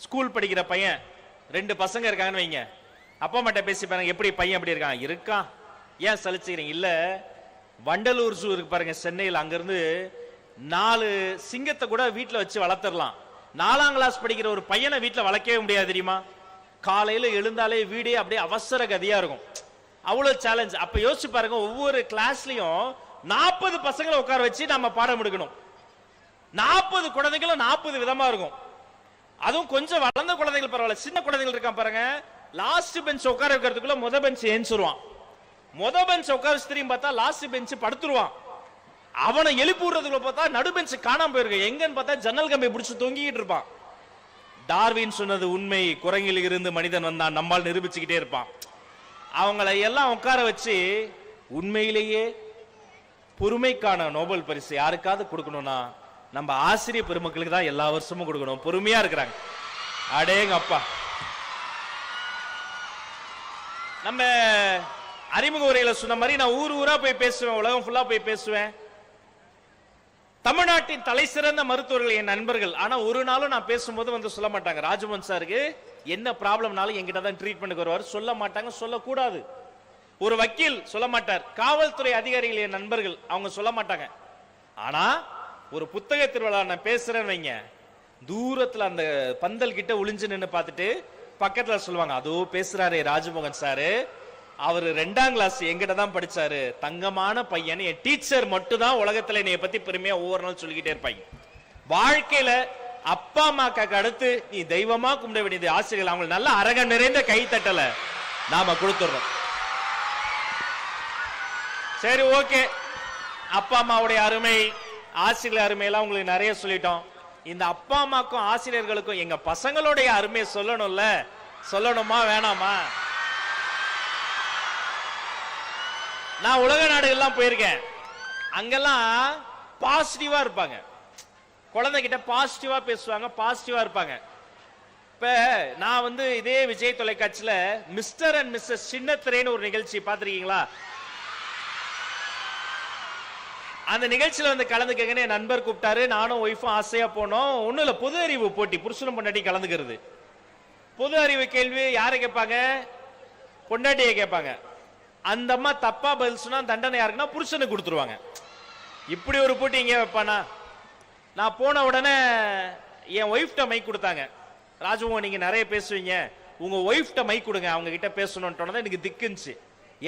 ஸ்கூல் படிக்கிற பையன், 2 பசங்க இருக்காங்கன்னு வைங்க, அப்பா அம்மாட்ட பேசி பாருங்க, எப்படி பையன் எப்படி இருக்கான், ஏன் சலிச்சுக்கிறீங்க? இல்ல வண்டலூர் ஜூ இருக்கு பாருங்க சென்னையில், அங்கிருந்து 4 சிங்கத்தை கூட வீட்டுல வச்சு வளர்த்துடலாம். 4ஆம் கிளாஸ் படிக்கிற ஒரு பையனை வீட்டுல வளர்க்கவே முடியாது தெரியுமா? காலையில எழுந்தாலே வீடே அப்படியே அவசர கதியா இருக்கும், அவ்வளவு சேலஞ்ச். அப்ப யோசிச்சு பாருங்க, ஒவ்வொரு கிளாஸ்லயும் 40 பசங்களை உட்கார வச்சு நம்ம பாடம் எடுக்கணும். 40 குழந்தைகளும் 40 விதமா இருக்கும். அதுவும் கொஞ்சம் வளர்ந்த குழந்தைகள் பரவாயில்ல, சின்ன குழந்தைகள் இருக்கான் பாருங்க, லாஸ்ட் பெஞ்ச் உட்கார வைக்கிறதுக்குள்ள முத பெஞ்ச் ஏஞ்சிருவான், முத பெஞ்ச் உட்கார திரும்பி பார்த்தா லாஸ்ட் பெஞ்ச் படுத்துருவான். அவனை எழுப்பி விடுறதுக்குள்ள பார்த்தா நடு பெஞ்ச் காணாம போயிருக்கு, எங்கன்னு பார்த்தா ஜன்னல் கம்பி பிடிச்சு தொங்கிக்கிட்டு இருப்பான். டார்வின் சொன்னது உண்மை, குரங்கில் இருந்து மனிதன் வந்தான், நம்மால் நிரூபிச்சுக்கிட்டே இருப்பான். அவங்களை எல்லாம் உட்கார வச்சு உண்மையிலேயே பொறுமைக்கான நோபல் பரிசு யாருக்காவது கொடுக்கணும்னா நம்ம ஆசிரியர் பெருமக்களுக்கு தான் எல்லா வருஷமும் கொடுக்கணும். பொறுமையா இருக்கிறாங்க. அடேங்க அப்பா. நம்ம அறிமுக உரையில சொன்ன மாதிரி நான் ஊர் ஊரா போய் பேசுவேன், உலகம் ஃபுல்லா போய் பேசுவேன். தமிழ்நாட்டின் தலை சிறந்த மருத்துவர்கள் என் நண்பர்கள். ஆனா ஒரு நாளும் நான் பேசும்போது வந்து சொல்ல மாட்டாங்க, ராஜமோகன் சாருக்கு என்ன ப்ராப்ளம்னாலும் என்கிட்ட தான் ட்ரீட்மெண்ட்டுக்கு வருவார். சொல்ல மாட்டாங்க, சொல்லக்கூடாது. ஒரு வக்கீல் சொல்ல மாட்டார், காவல்துறை அதிகாரிகள் என் நண்பர்கள் அவங்க சொல்ல மாட்டாங்க. ஆனா ஒரு புத்தக திருவிழா நான் பேசுறேன்னு வைங்க, தூரத்துல அந்த பந்தல் கிட்ட ஒளிஞ்சு நின்று பார்த்துட்டு பக்கத்துல சொல்லுவாங்க, அதோ பேசுறாரு ராஜமோகன் சாரு, அவர் 2ஆம் கிளாஸ் எங்கிட்ட தான் படிச்சாரு, தங்கமான பையன். என் டீச்சர் மட்டும் தான் உலகத்துல என்னைய பத்தி பெருமையா ஒவ்வொரு நாள் சொல்லிக்கிட்டே இருப்பாங்க. வாழ்க்கையில அப்பா அம்மாக்கு அடுத்து நீ தெய்வமா கும்பிட வேண்டியது ஆசிரியர்கள். அவங்க நல்ல அரகம் நிறைந்த கை தட்டல நாம கொடுத்துறோம். சரி, ஓகே. அப்பா அம்மாவுடைய அருமை, ஆசிரியர் அருமை எல்லாம் உங்களுக்கு நிறைய சொல்லிட்டோம். இந்த அப்பா அம்மாக்கும் ஆசிரியர்களுக்கும் எங்க பசங்களுடைய அருமையை சொல்லணும்ல, சொல்லணுமா வேணாமா? நான் உலக நாடுகள்லாம் போயிருக்கேன். அங்கெல்லாம் பாசிட்டிவா இருப்பாங்க. குழந்தைகிட்ட பாசிட்டிவா பேசுவாங்க, பாசிட்டிவா இருப்பாங்க. இப்ப நான் வந்து இதே விஜய் தொலைக்காட்சியில மிஸ்டர் அண்ட் மிஸ்ஸஸ் சின்னத்திரைன்னு ஒரு நிகழ்ச்சி பார்த்திருக்கீங்களா? அந்த நிகழ்ச்சியில வந்து கலந்துக்கங்கன்னு என் நண்பர் கூப்பிட்டாரு. நானும் ஒய்ஃபும் ஆசையா போனோம். ஒண்ணும் இல்ல, பொது அறிவு போட்டி, புருஷனும் பொண்டாட்டி கலந்துக்கிறது. பொது அறிவு கேள்வி யாரை கேட்பாங்க? பொண்டாட்டியை கேட்பாங்க. அந்த அம்மா தப்பா பதில் சொன்னா தண்டனை யாருக்குன்னா புருஷனுக்கு கொடுத்துருவாங்க. இப்படி ஒரு போட்டி இங்கே வைப்பானா? நான் போன உடனே என் ஒய்ஃப்ட மைக் கொடுத்தாங்க. ராஜமோகன், நீங்க நிறைய பேசுவீங்க, உங்க ஒய்ஃப்ட மைக் கொடுங்க, அவங்க கிட்ட பேசணும்னு எனக்கு திக்குச்சு.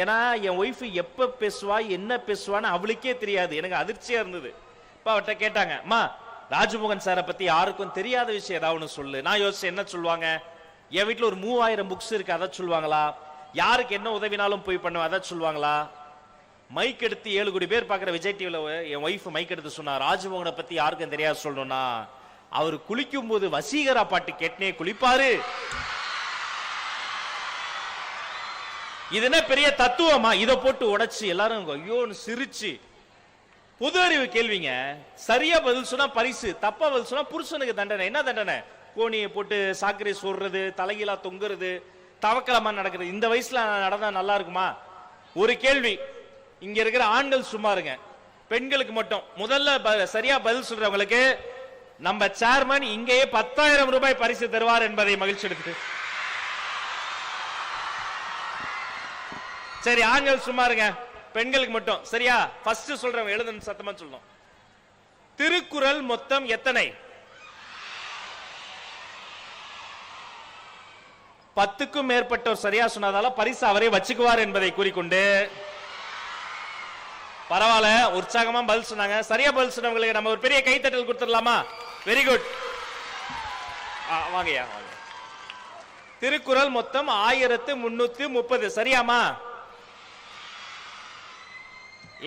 ஏன்னா என் ஒய்ஃப் எப்ப பேசுவா என்ன பேசுவான்னு அவளுக்கே தெரியாது. எனக்கு அதிர்ச்சியா இருந்தது. இப்ப அவர்கிட்ட கேட்டாங்க, அம்மா ராஜமோகன் சாரை பத்தி யாருக்கும் தெரியாத விஷயம் ஏதாவது ஒன்று சொல்லு. நான் யோசிச்சு என்ன சொல்லுவாங்க? என் வீட்டுல ஒரு 3000 புக்ஸ் இருக்கு, அதை சொல்லுவாங்களா? யாருக்கு என்ன உதவினாலும் போய் பண்ணுவேன், அதை சொல்லுவாங்களா? மைக் எடுத்து 7 கோடி பேர் பார்க்குற விஜய் டிவில என் ஒய்ஃப் மைக் எடுத்து சொன்னா, ராஜமோகனை பத்தி யாருக்கும் தெரியாது சொல்லணும்னா, அவர் குளிக்கும் போது வசீகரா பாட்டு கேட்டனே குளிப்பாரு. இது என்ன பெரிய தத்துவமா? இதை போட்டு உடைச்சு எல்லாரும் ஐயோன்னு சிரிச்சு. பொது அறிவு கேள்விங்க. சரியா பதில் சொன்னா பரிசு, தப்பா பதில் சொன்னா புருஷனுக்கு தண்டனை. என்ன தண்டனை? கோணியை போட்டு சாக்கரை சொல்றது, தலைகீழா தொங்குறது, தவக்கலமா நடக்கிறது. இந்த வயசுல நடந்தா நல்லா இருக்குமா? ஒரு கேள்வி, இங்க இருக்கிற ஆண்கள் சும்மா இருங்க, பெண்களுக்கு மட்டும். முதல்ல சரியா பதில் சொல்றவங்களுக்கு நம்ம சேர்மன் இங்கேயே 10,000 ரூபாய் பரிசு தருவார் என்பதை மகிழ்ச்சி எடுத்து. சரி, ஆண்கள் சும்மா இருங்க, பெண்களுக்கு மட்டும். சரியா? ஃபர்ஸ்ட் சொல்றவங்க எழுதுன்னு சத்தமா சொல்லணும். திருக்குறள் மொத்தம் எத்தனை? 10க்கும் மேற்பட்டோர் சரியா சொன்னதால பரிசு அவரே வச்சுக்குவார் என்பதை கூறிக்கொண்டு, பரவாயில்ல, உற்சாகமா பதில் சொன்னாங்க. சரியா பதில் சொன்னவங்களுக்கு நம்ம ஒரு பெரிய கைத்தட்டல் கொடுத்துடலாமா? Very good. வாங்கயா வாங்க. திருக்குறள் மொத்தம் 1330. சரியாமா?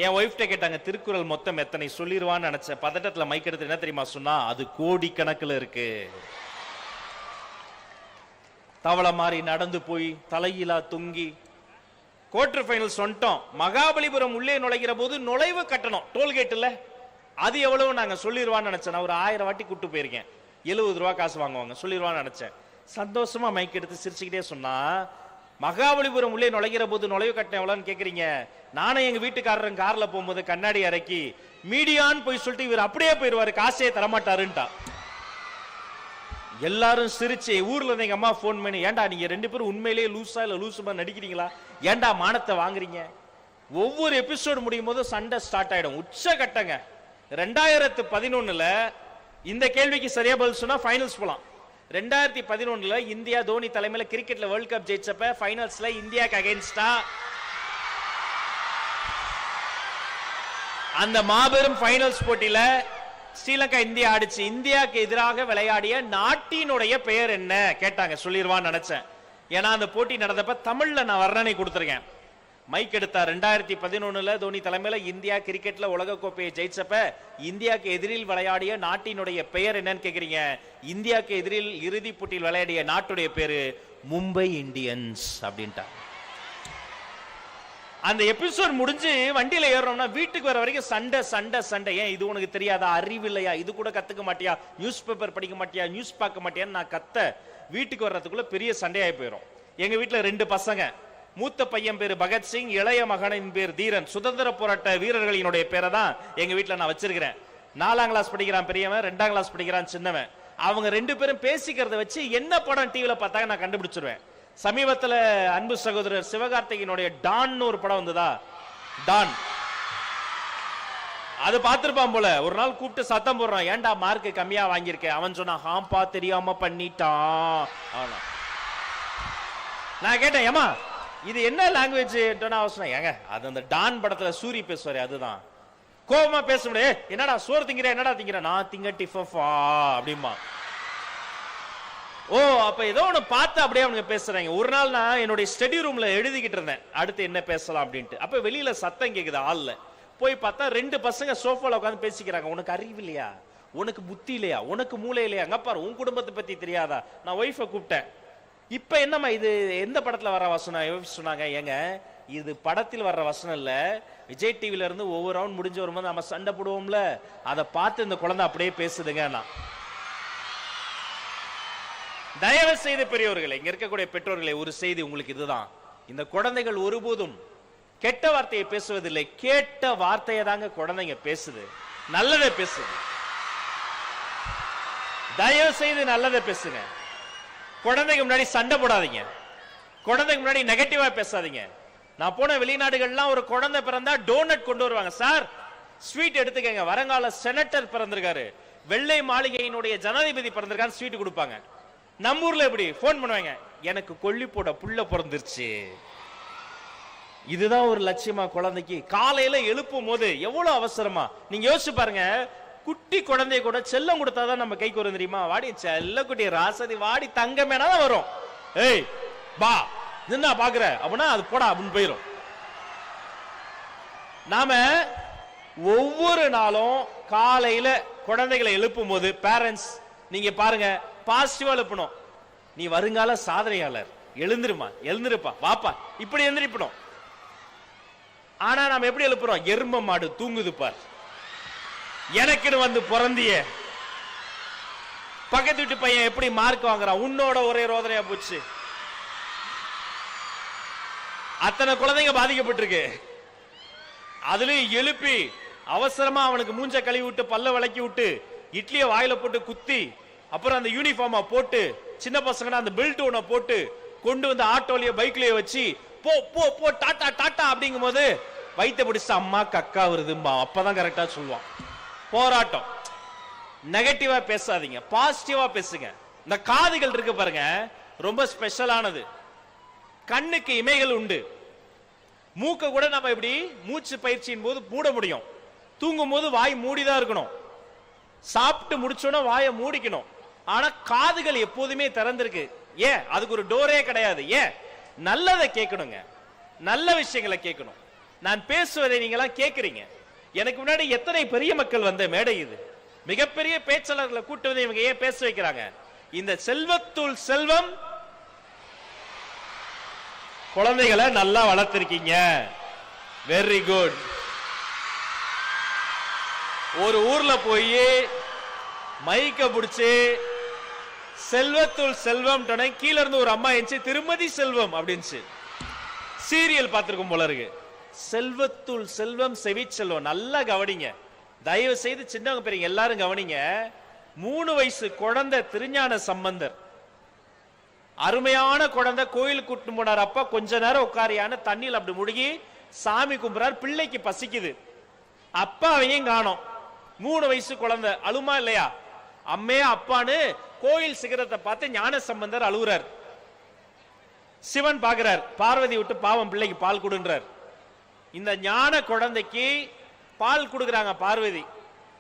என் ஒய்ஃப்ட கேட்டாங்க, திருக்குறள் மொத்தம் எத்தனை சொல்லிடுவான்னு நினைச்ச பதட்டத்துல மைக் எடுத்து என்ன தெரியுமா சொன்னா, அது கோடி கணக்குல இருக்கு. தவளை மாதிரி நடந்து போய் தலையிலா தொங்கி குவார்டர் ஃபைனல்ஸ் வந்துட்டோம். மகாபலிபுரம் உள்ளே நுழைகிற போது நுழைவு கட்டணம் டோல்கேட்ல அது எவ்வளவு நாங்க சொல்லிடுவான்னு நினைச்சேன். நான் ஒரு 1000 வாட்டி கூட்டு போயிருக்கேன். 70 ரூபா காசு வாங்குவாங்க, சொல்லிடுவான்னு நினைச்சேன். சந்தோஷமா மைக் எடுத்து சிரிச்சுக்கிட்டே சொன்னா, மகாபலிபுரம் உள்ளே நுழைகிற போது நுழைவு கட்டணம் எவ்வளவுன்னு கேக்குறீங்க? நானும் எங்க வீட்டுக்காரரும் கார்ல போகும்போது கண்ணாடி இறக்கி மீடியான்னு போய் சொல்லிட்டு இவர் அப்படியே போயிருவாரு, காசே தரமாட்டாருன்ட்டா. எல்லாரும் சிரிச்சு. ஊர்ல இருந்து எங்க அம்மா போன் பண்ணி, ஏண்டா நீங்க 2 பேரும் உண்மையிலேயே லூசா இல்ல லூசுமா நடிக்கிறீங்களா? ஏண்டா மானத்தை வாங்குறீங்க? ஒவ்வொரு எபிசோடு முடியும் போது சண்டை ஸ்டார்ட் ஆயிடும். உச்ச கட்டங்க. 2011ல இந்த கேள்விக்கு சரியா பதில் சொன்னா ஃபைனல்ஸ் போலாம். 2011ல இந்தியா தோனி தலைமையில கிரிக்கெட்ல வேர்ல்ட் கப் ஜெயிச்சப்ப ஃபைனல்ஸ்ல இந்தியாக்கு அகைன்ஸ்டா அந்த மாபெரும் ஃபைனல்ஸ் போட்டியில ஸ்ரீலங்கா இந்தியா ஆடிச்சு. இந்தியாவுக்கு எதிராக விளையாடிய நாட்டினுடைய பெயர் என்ன கேட்டாங்க. சொல்லிடுவான்னு நினைச்சேன். ஏன்னா அந்த போட்டி நடந்தப்ப தமிழ்ல நான் வர்ணனை கொடுத்திருக்கேன். மைக் எடுத்தா 2011ல தோனி தலைமையில இந்தியா கிரிக்கெட்ல உலக கோப்பையை ஜெயிச்சப்ப இந்தியாவுக்கு எதிரில் விளையாடிய நாட்டினுடைய பெயர் என்னன்னு கேக்குறீங்க. இந்தியாவுக்கு எதிரில் இறுதி போட்டியில் விளையாடிய நாட்டுடைய பேரு மும்பை இந்தியன்ஸ் அப்படின்ட்டா. அந்த எபிசோட் முடிஞ்சு வண்டியில ஏறோம்னா வீட்டுக்கு வர வரைக்கும் சண்டை சண்டை சண்டை. ஏன் இது உனக்கு தெரியாதா? அறிவில்லையா? இது கூட கத்துக்க மாட்டியா? நியூஸ் பேப்பர் படிக்க மாட்டியா? நியூஸ் பார்க்க மாட்டியான்னு நான் கத்த வீட்டுக்கு வர்றதுக்குள்ள பெரிய சண்டையாகி போயிடும். எங்க வீட்டுல 2 பசங்க. மூத்த பையன் பேரு பகத்சிங், இளைய மகனின் பேர் தீரன். சுதந்திர போராட்ட வீரர்களினுடைய பேரை தான் எங்க வீட்டுல நான் வச்சிருக்கிறேன். 4ஆம் கிளாஸ் படிக்கிறான் பெரியவன், 2ஆம் கிளாஸ் படிக்கிறான் சின்னவன். அவங்க 2 பேரும் பேசிக்கிறத வச்சு என்ன படம் டிவில பார்த்தாங்க நான் கண்டுபிடிச்சிருவேன். சமீபத்தில் அன்பு சகோதரர் சிவகார்த்திகனுடைய டான் ஒரு படம் வந்ததா? டான் அது பார்த்திருப்பான் போல. ஒரு நாள் கூப்பிட்டு சத்தம் போடுறான், ஏன்டா மார்க் கம்மியா வாங்கியிருக்கேன்? அவன் சொன்னான், ஹாம்பா தெரியாம பண்ணிட்டான். நான் கேட்டேன், ஏமா இது என்ன லாங்குவேஜ் ஏங்க அது அந்த டான் படத்துல சூரி பேசுவாரு அதுதான். கோபமா பேச முடியாது. என்னடா சோறு திங்கிற, என்னடா திங்கிற, நான் திங்க டிஃபா அப்படிமா. ஓ அப்ப ஏதோ ஒண்ணு பார்த்து அப்படியே அவங்க பேசுறாங்க. ஒரு நாள் நான் என்னுடைய ஸ்டடி ரூம்ல எழுதிக்கிட்டு இருந்தேன் அடுத்து என்ன பேசலாம் அப்படின்ட்டு. அப்ப வெளியில சத்தம் கேக்குது ஆள்ல. போய் பார்த்தா 2 பசங்க சோஃபால உட்காந்து பேசிக்கிறாங்க. உனக்கு அறிவு இல்லையா, உனக்கு புத்தி இல்லையா, உனக்கு மூளை இல்லையா, அங்க பாரு உன் குடும்பத்தை பத்தி தெரியாதா. நான் ஒய்ஃபை கூப்பிட்டேன். இப்ப என்னம்மா இது எந்த படத்துல வர வசனம் சொன்னாங்க. ஏங்க இது படத்தில் வர்ற வசனம் இல்ல, விஜய் டிவில இருந்து ஒவ்வொரு ரவுண்ட் முடிஞ்சு வரும்போது நம்ம சண்டை போடுவோம்ல, அதை பார்த்து இந்த குழந்தை அப்படியே பேசுதுங்க. நான் தயவு செய்து பெரியவர்களை, இங்க இருக்கக்கூடிய பெற்றோர்களை, ஒரு செய்தி உங்களுக்கு இதுதான். இந்த குழந்தைகள் ஒருபோதும் கெட்ட வார்த்தையை பேசுவதில்லை, கேட்ட வார்த்தையை தாங்க குழந்தைங்க பேசுது. நல்லதை பேசுது. தயவு செய்து நல்லதை பேசுங்க. குழந்தைக்கு முன்னாடி சண்டை போடாதீங்க. குழந்தைக்கு முன்னாடி நெகட்டிவா பேசாதீங்க. நான் போன வெளிநாடுகள்லாம் ஒரு குழந்தை பிறந்தா டோனட் கொண்டு வருவாங்க. சார் ஸ்வீட் எடுத்துக்கங்க, வருங்கால செனட்டர் பிறந்திருக்காரு, வெள்ளை மாளிகையினுடைய ஜனாதிபதி பிறந்திருக்காரு, ஸ்வீட் கொடுப்பாங்க. நம்ம ஊர்ல எப்படி போன் பண்ணுவாங்க, எனக்கு கொல்லி போட புள்ள பிறந்துருச்சு. இதுதான் ஒரு லட்சியமா குழந்தைக்கு. காலையில எழுப்பும் போது எவ்வளவு அவசரமா நீங்க யோசிச்சு பாருங்க. குட்டி குழந்தைய கூட செல்லம் கொடுத்தாதான் நம்ம கைக்கு வரும் தெரியுமா. வாடி செல்ல குட்டி ராசதி வாடி தங்கமேனா தான் வரும். ஏய் பா என்ன பாக்குற அப்படின்னா அது போடா அப்படின்னு போயிரும். நாம ஒவ்வொரு நாளும் காலையில குழந்தைகளை எழுப்பும் போது பேரண்ட்ஸ் நீங்க பாருங்க பாசிட்டிவா எழுப்பணும். நீ வருங்கால சாதனையாளர், எழுந்திருமா, எழுந்திருப்பா, வாப்பா, இப்படி எழுந்திருப்பணும். ஆனா நாம எப்படி எழுப்புறோம், எரும மாடு தூங்குது பார், எனக்குன்னு வந்து பிறந்திய, பக்கத்து வீட்டு பையன் எப்படி மார்க் வாங்குறான், உன்னோட ஒரே ரோதனையா போச்சு. அத்தனை குழந்தைங்க பாதிக்கப்பட்டிருக்கு. அதுலயும் எழுப்பி அவசரமா அவனுக்கு மூஞ்ச கழுவி விட்டு பல்ல விளக்கி விட்டு இட்லிய வாயில போட்டு குத்தி அப்புறம் அந்த யூனிஃபார்மா போட்டு சின்ன பசங்க அந்த பெல்ட் ஒண்ண போட்டு கொண்டு வந்து ஆட்டோலயே பைக்லயே வச்சு போ போ போ டாடா டாடா அப்படிங்கும் போது வயிற்ற பிடிச்ச அம்மா கக்கா வருதும்பா. அப்பதான் கரெக்டா சொல்லுவான். போராட்டம். நெகட்டிவா பேசாதீங்க, பாசிட்டிவா பேசுங்க. இந்த காதுகள் இருக்கு பாருங்க, ரொம்ப ஸ்பெஷலானது. கண்ணுக்கு இமைகள் உண்டு. மூக்க கூட நம்ம இப்படி மூச்சு பயிற்சியின் போது மூட முடியும். தூங்கும் போது வாய் மூடிதான் இருக்கணும். சாப்பிட்டு முடிச்சோன்னா வாயை மூடிக்கணும். ஆனா காதுகள் எப்போதுமே திறந்திருக்கு. ஏன், அதுக்கு ஒரு டோரே கிடையாது. ஏன், நல்லதை கேட்கணுங்க, நல்ல விஷயங்களை கேட்கணும். நான் பேசுவதை நீங்க எல்லாம் கேட்கறீங்க. எனக்கு முன்னாடி எத்தனை பெரிய மக்கள் வந்த மேடை இது. மிகப்பெரிய பேச்சாளர்களை கூட்டு வந்து இவங்க ஏன் பேச வைக்கிறாங்க? இந்த செல்வத்துள் செல்வம், குழந்தைகளை நல்லா வளர்த்திருக்கீங்க, வெரி குட். ஒரு ஊர்ல போய் மைக்க பிடிச்சு செல்வத்துள் செல்வம் கீழ இருந்து ஒரு அம்மா எஞ்சி திருமதி செல்வம் அப்படின்னு சீரியல் பார்த்திருக்கும் போல இருக்கு. செல்வத்துள் செல்வம் செவி செல்வம். நல்லா கவனிங்க, தயவு செய்து சின்னவங்க பெரியவங்க எல்லாரும் கவனிங்க. 3 வயசு குழந்தை திருஞான சம்பந்தர், அருமையான குழந்தை, கோயிலுக்கு கூட்டு போனார். அப்பா கொஞ்ச நேரம் உட்காரியான தண்ணியில் அப்படி முழுகி சாமி கும்புறார். பிள்ளைக்கு பசிக்குது, அப்பாவையும் காணோம். 3 வயசு குழந்தை அழுமா இல்லையா? அம்மே அப்பான்னு கோயில் சிகரத்தை பார்த்து ஞான சம்பந்தர் அழுகுறார். சிவன் பாக்குறார், பார்வதி விட்டு பாவம் பிள்ளைக்கு பால் கொடுன்றார். இந்த ஞான குழந்தைக்கு பால் கொடுக்குறாங்க பார்வதி.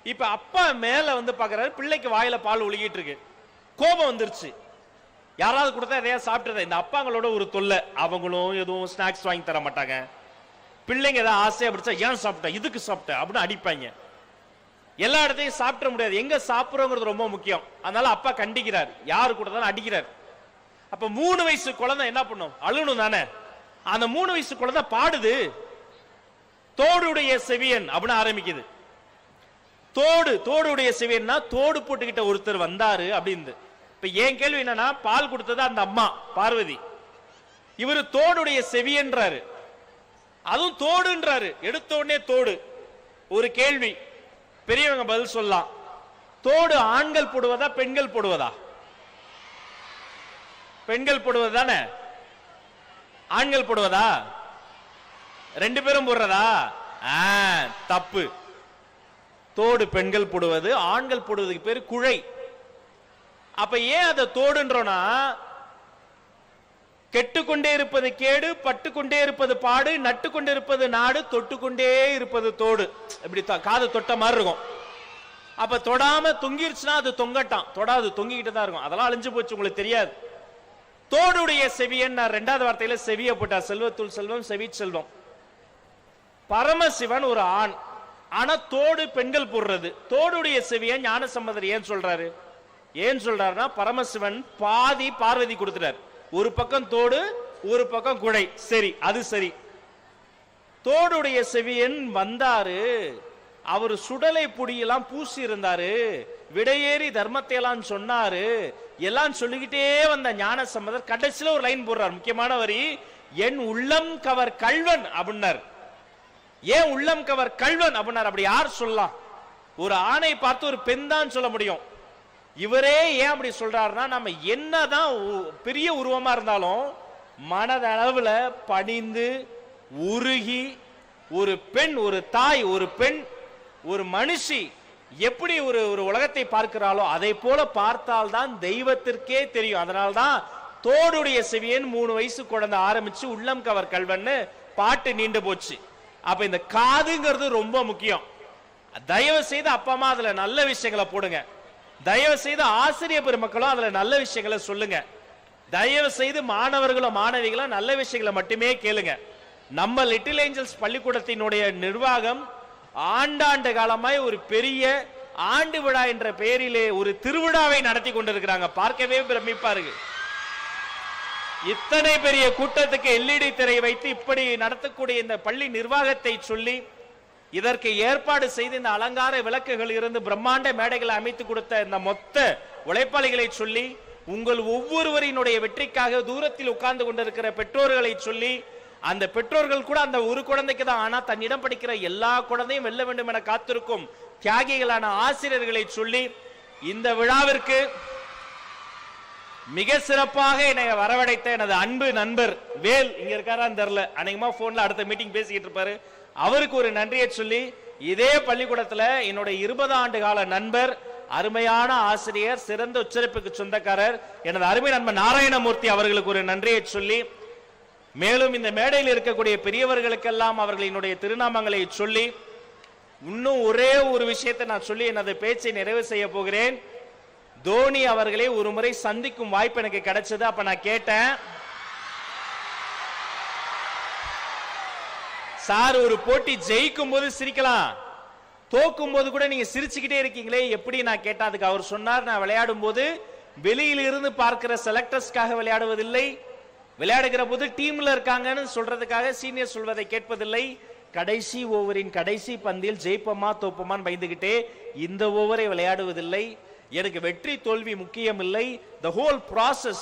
இப்ப அப்பா மேல வந்து பாக்குறாரு, பிள்ளைக்கு வாயில பால் ஒழுகிட்டு இருக்கு. கோபம் வந்துருச்சு. யாராவது கொடுத்தா எதையா சாப்பிட்டு, இந்த அப்பாங்களோட ஒரு தொல்லை. அவங்களும் எதுவும் ஸ்நாக்ஸ் வாங்கி தர மாட்டாங்க. பிள்ளைங்க ஏதாவது ஆசையா பிடிச்சா ஏன் சாப்பிட்ட, இதுக்கு சாப்பிட்ட அப்படின்னு அடிப்பாங்க. எல்லா இடத்தையும் சாப்பிட முடியாது, எங்க சாப்பிடுறோங்கிறது ரொம்ப முக்கியம். அதனால அப்பா கண்டிக்கிறார், யாரு கூட தான் அடிக்கிறார். அப்ப 3 வயசு குழந்தை என்ன பண்ணும், அழுணும் தானே. அந்த 3 வயசு குழந்தை பாடுது, தோடுடைய செவியன் அப்படின்னு ஆரம்பிக்குது. தோடுடைய செவியன்னா தோடு போட்டுக்கிட்ட ஒருத்தர் வந்தாரு அப்படின்னு. இப்ப என் கேள்வி என்னன்னா, பால் கொடுத்தது அந்த அம்மா பார்வதி, இவரு தோடுடைய செவியன்றாரு, அதுவும் தோடுன்றாரு. எடுத்த உடனே தோடு. ஒரு கேள்வி, பெரியவங்க பதில் சொல்லலாம். தோடு ஆண்கள் போடுவதா பெண்கள் போடுவதா? பெண்கள் போடுவது தானே. ஆண்கள் போடுவதா? 2 பேரும் போடுறதா? தப்பு. தோடு பெண்கள் போடுவது, ஆண்கள் போடுவதுக்கு பேரு குழை. அப்ப ஏன் அதை தோடுன்றோம்னா, கெட்டுக்கொண்டே இருப்பது கேடு, பட்டுக்கொண்டே இருப்பது பாடு, நட்டு கொண்டே இருப்பது நாடு, தொட்டுக்கொண்டே இருப்பது தோடு. இப்படி காது தொட்ட மாதிரி இருக்கும். அப்ப தொடாம தொங்கிருச்சுன்னா அது தொங்கட்டான், தொடாது தொங்கிக்கிட்டு தான் இருக்கும். அதெல்லாம் அழிஞ்சு போச்சு, உங்களுக்கு தெரியாது. தோடுடைய செவியன் இரண்டாவது வார்த்தையில செவிய போட்டா, செல்வத்துள் செல்வம் செவி செல்வம். பரமசிவன் ஒரு ஆண், ஆனா தோடு பெண்கள் போடுறது. தோடுடைய செவியன் ஞானசம்பந்தர் ஏன் சொல்றாரு? ஏன் சொல்றாருன்னா, பரமசிவன் பாதி பார்வதி கொடுத்துட்டார். ஒரு பக்கம் தோடு, ஒரு பக்கம் குடை. சரி, அது சரி. தோடுடைய செவியன் வந்தாரு, அவர் சுடலை பொடியெல்லாம் பூசி இருந்தாரு, விடையேறி தர்மத்தை எல்லாம் சொன்னாரு, எல்லாம் சொல்லிக்கிட்டே வந்த ஞான சம்பந்தர் கடைசியில ஒரு லைன் போடுறார், முக்கியமான வரி. என் உள்ளம் கவர் கல்வன் அப்படின்னார். ஏன் உள்ளம் கவர் கல்வன் அப்படின்னார்? அப்படி யார் சொல்லலாம்? ஒரு ஆணை பார்த்து ஒரு பெண் தான் சொல்ல முடியும். இவரே ஏன் அப்படி சொல்றாருன்னா, நம்ம என்னதான் பெரிய உருவமா இருந்தாலும் மனதளவுல பணிந்து உருகி, ஒரு பெண், ஒரு தாய், ஒரு பெண், ஒரு மனுஷி எப்படி ஒரு ஒரு உலகத்தை பார்க்கிறாளோ அதை போல பார்த்தால்தான் தெய்வத்திற்கே தெரியும். அதனால்தான் தோடுடைய செவியன் 3 வயசு குழந்தை ஆரம்பிச்சு உள்ளம் கவர் கல்வன்னு பாட்டு நீண்டு போச்சு. அப்ப இந்த காதுங்கிறது ரொம்ப முக்கியம். தயவு செய்து அப்பா அம்மா அதுல நல்ல விஷயங்களை போடுங்க. தயவு செய்து ஆசிரியர் பெருமக்களும் அதுல நல்ல விஷயங்களை சொல்லுங்க. தயவு செய்து மாணவர்களும் மாணவிகளும் நல்ல விஷயங்களை மட்டுமே கேளுங்க. நம்ம லிட்டில் ஏஞ்சல்ஸ் பள்ளிக்கூடத்தினுடைய நிர்வாகம் ஆண்டாண்டு காலமாய் ஒரு பெரிய ஆண்டு விழா என்ற பெயரிலே ஒரு திருவிழாவை நடத்தி கொண்டிருக்கிறாங்க. பார்க்கவே பிரமிப்பா இருக்கு. இத்தனை பெரிய கூட்டத்துக்கு எல்இடி திரை வைத்து இப்படி நடத்தக்கூடிய இந்த பள்ளி நிர்வாகத்தை சொல்லி, இதற்கு ஏற்பாடு செய்து இந்த அலங்கார விளக்குகள் இருந்து பிரம்மாண்ட மேடைகளை அமைத்து கொடுத்த இந்த மொத்த உழைப்பாளிகளை சொல்லி, உங்கள் ஒவ்வொருவரினுடைய வெற்றிக்காக தூரத்தில் உட்கார்ந்து கொண்டிருக்கிற பெற்றோர்களை சொல்லி, அந்த பெற்றோர்கள் கூட அந்த ஒரு குழந்தைக்கு தான், ஆனா தன்னிடம் படிக்கிற எல்லா குழந்தையும் வெல்ல வேண்டும் என காத்திருக்கும் தியாகிகளான ஆசிரியர்களை சொல்லி, இந்த விழாவிற்கு மிக சிறப்பாக என்னை வரவழைத்த எனது அன்பு நண்பர் வேல், இங்க இருக்காரான்னு தெரியல, அநேகமா போன்ல அடுத்த மீட்டிங் பேசிக்கிட்டு இருப்பாரு, அவருக்கு ஒரு நன்றியை சொல்லி, இதே பள்ளிக்கூடத்துல என்னுடைய 20 ஆண்டு கால நண்பர், அருமையான ஆசிரியர், சிறந்த உச்சரிப்புக்கு சொந்தக்காரர் எனது அருமை நண்பர் நாராயணமூர்த்தி அவர்களுக்கு ஒரு நன்றியை சொல்லி, மேலும் இந்த மேடையில் இருக்கக்கூடிய பெரியவர்களுக்கெல்லாம் அவர்களினுடைய திருநாமங்களை சொல்லி, இன்னும் ஒரே ஒரு விஷயத்தை நான் சொல்லி எனது பேச்சை நிறைவு செய்ய போகிறேன். தோனி அவர்களை ஒரு முறை சந்திக்கும் வாய்ப்பு எனக்கு கிடைச்சது. அப்ப நான் கேட்டேன், சார் ஒரு போட்டி ஜெயிக்கும் போது சிரிக்கலாம், தோக்கும் போது கூட நீங்க சிரிச்சுக்கிட்டே இருக்கீங்களே எப்படி நான் கேட்டேன். அதுக்கு அவர் சொன்னார், நான் விளையாடும் போது வெளியில இருந்து பார்க்கிற செலக்டர்ஸ்க்காக விளையாடுவதில்லை, விளையாடுகிற போது டீம்ல இருக்காங்கன்னு சொல்றதுக்காக சீனியர் சொல்வதை கேட்பதில்லை, கடைசி ஓவரின் கடைசி பந்தில் ஜெயிப்பமா தோப்பமான்னு பயந்துகிட்டே இந்த ஓவரை விளையாடுவதில்லை, எனக்கு வெற்றி தோல்வி முக்கியம் இல்லை, the whole process.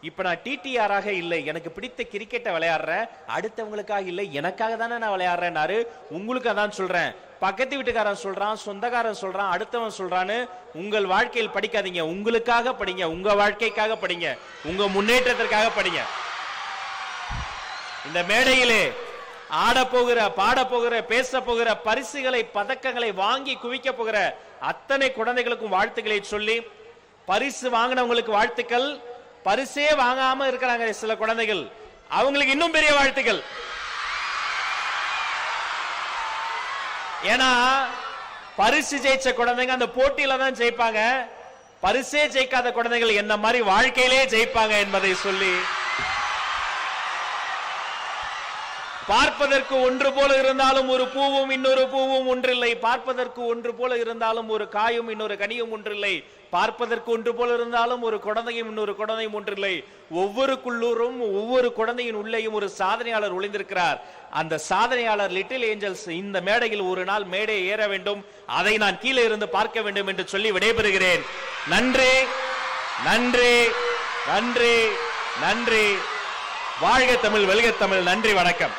இப்ப நான் டிடிஆராக இல்லை, எனக்கு பிடித்த கிரிக்கெட்டை விளையாடுறேன், அடுத்தவங்களுக்காக இல்லை எனக்காக தானே நான் விளையாடுறேன்னாரு. உங்களுக்கு அதான் சொல்றேன், பக்கத்து வீட்டுக்காரன் சொல்றான், சொந்தக்காரன் சொல்றான், அடுத்தவன் சொல்றான்னு உங்கள் வாழ்க்கையில் படிக்காதீங்க, உங்களுக்காக படிங்க, உங்க வாழ்க்கைக்காக படிங்க, உங்க முன்னேற்றத்திற்காக படிங்க. இந்த மேடையிலே ஆட போகிற, பாட போகிற, பேச போகிற, பரிசுகளை பதக்கங்களை வாங்கி குவிக்க போகிற அத்தனை குழந்தைகளுக்கும் வாழ்த்துக்களை சொல்லி, பரிசு வாங்கினவங்களுக்கு வாழ்த்துக்கள், பரிசே வாங்காம இருக்கிறாங்க சில குழந்தைகள், அவங்களுக்கு இன்னும் பெரிய வாழ்த்துக்கள். ஏன்னா பரிசு ஜெயிச்ச குழந்தைங்க அந்த போட்டியில தான் ஜெயிப்பாங்க, பரிசே ஜெயிக்காத குழந்தைகள் என்ன மாதிரி வாழ்க்கையிலே ஜெயிப்பாங்க என்பதை சொல்லி, பார்ப்பதற்கு ஒன்று போல இருந்தாலும் ஒரு பூவும் இன்னொரு பூவும் ஒன்றில்லை, பார்ப்பதற்கு ஒன்று போல இருந்தாலும் ஒரு காயும் இன்னொரு கனியும் ஒன்றில்லை, பார்ப்பதற்கு ஒன்று போல இருந்தாலும் ஒரு குழந்தையும் இன்னொரு குழந்தையும் ஒன்றில்லை, ஒவ்வொருக்குள்ளூரும் ஒவ்வொரு குழந்தையின் உள்ளேயும் ஒரு சாதனையாளர் ஒளிந்திருக்கிறார். அந்த சாதனையாளர் லிட்டில் ஏஞ்சல்ஸ் இந்த மேடையில் ஒரு நாள் மேடை ஏற வேண்டும், அதை நான் கீழே இருந்து பார்க்க வேண்டும் என்று சொல்லி விடைபெறுகிறேன். நன்றி நன்றி நன்றி நன்றி. வாழ்க தமிழ், வெல்க தமிழ். நன்றி, வணக்கம்.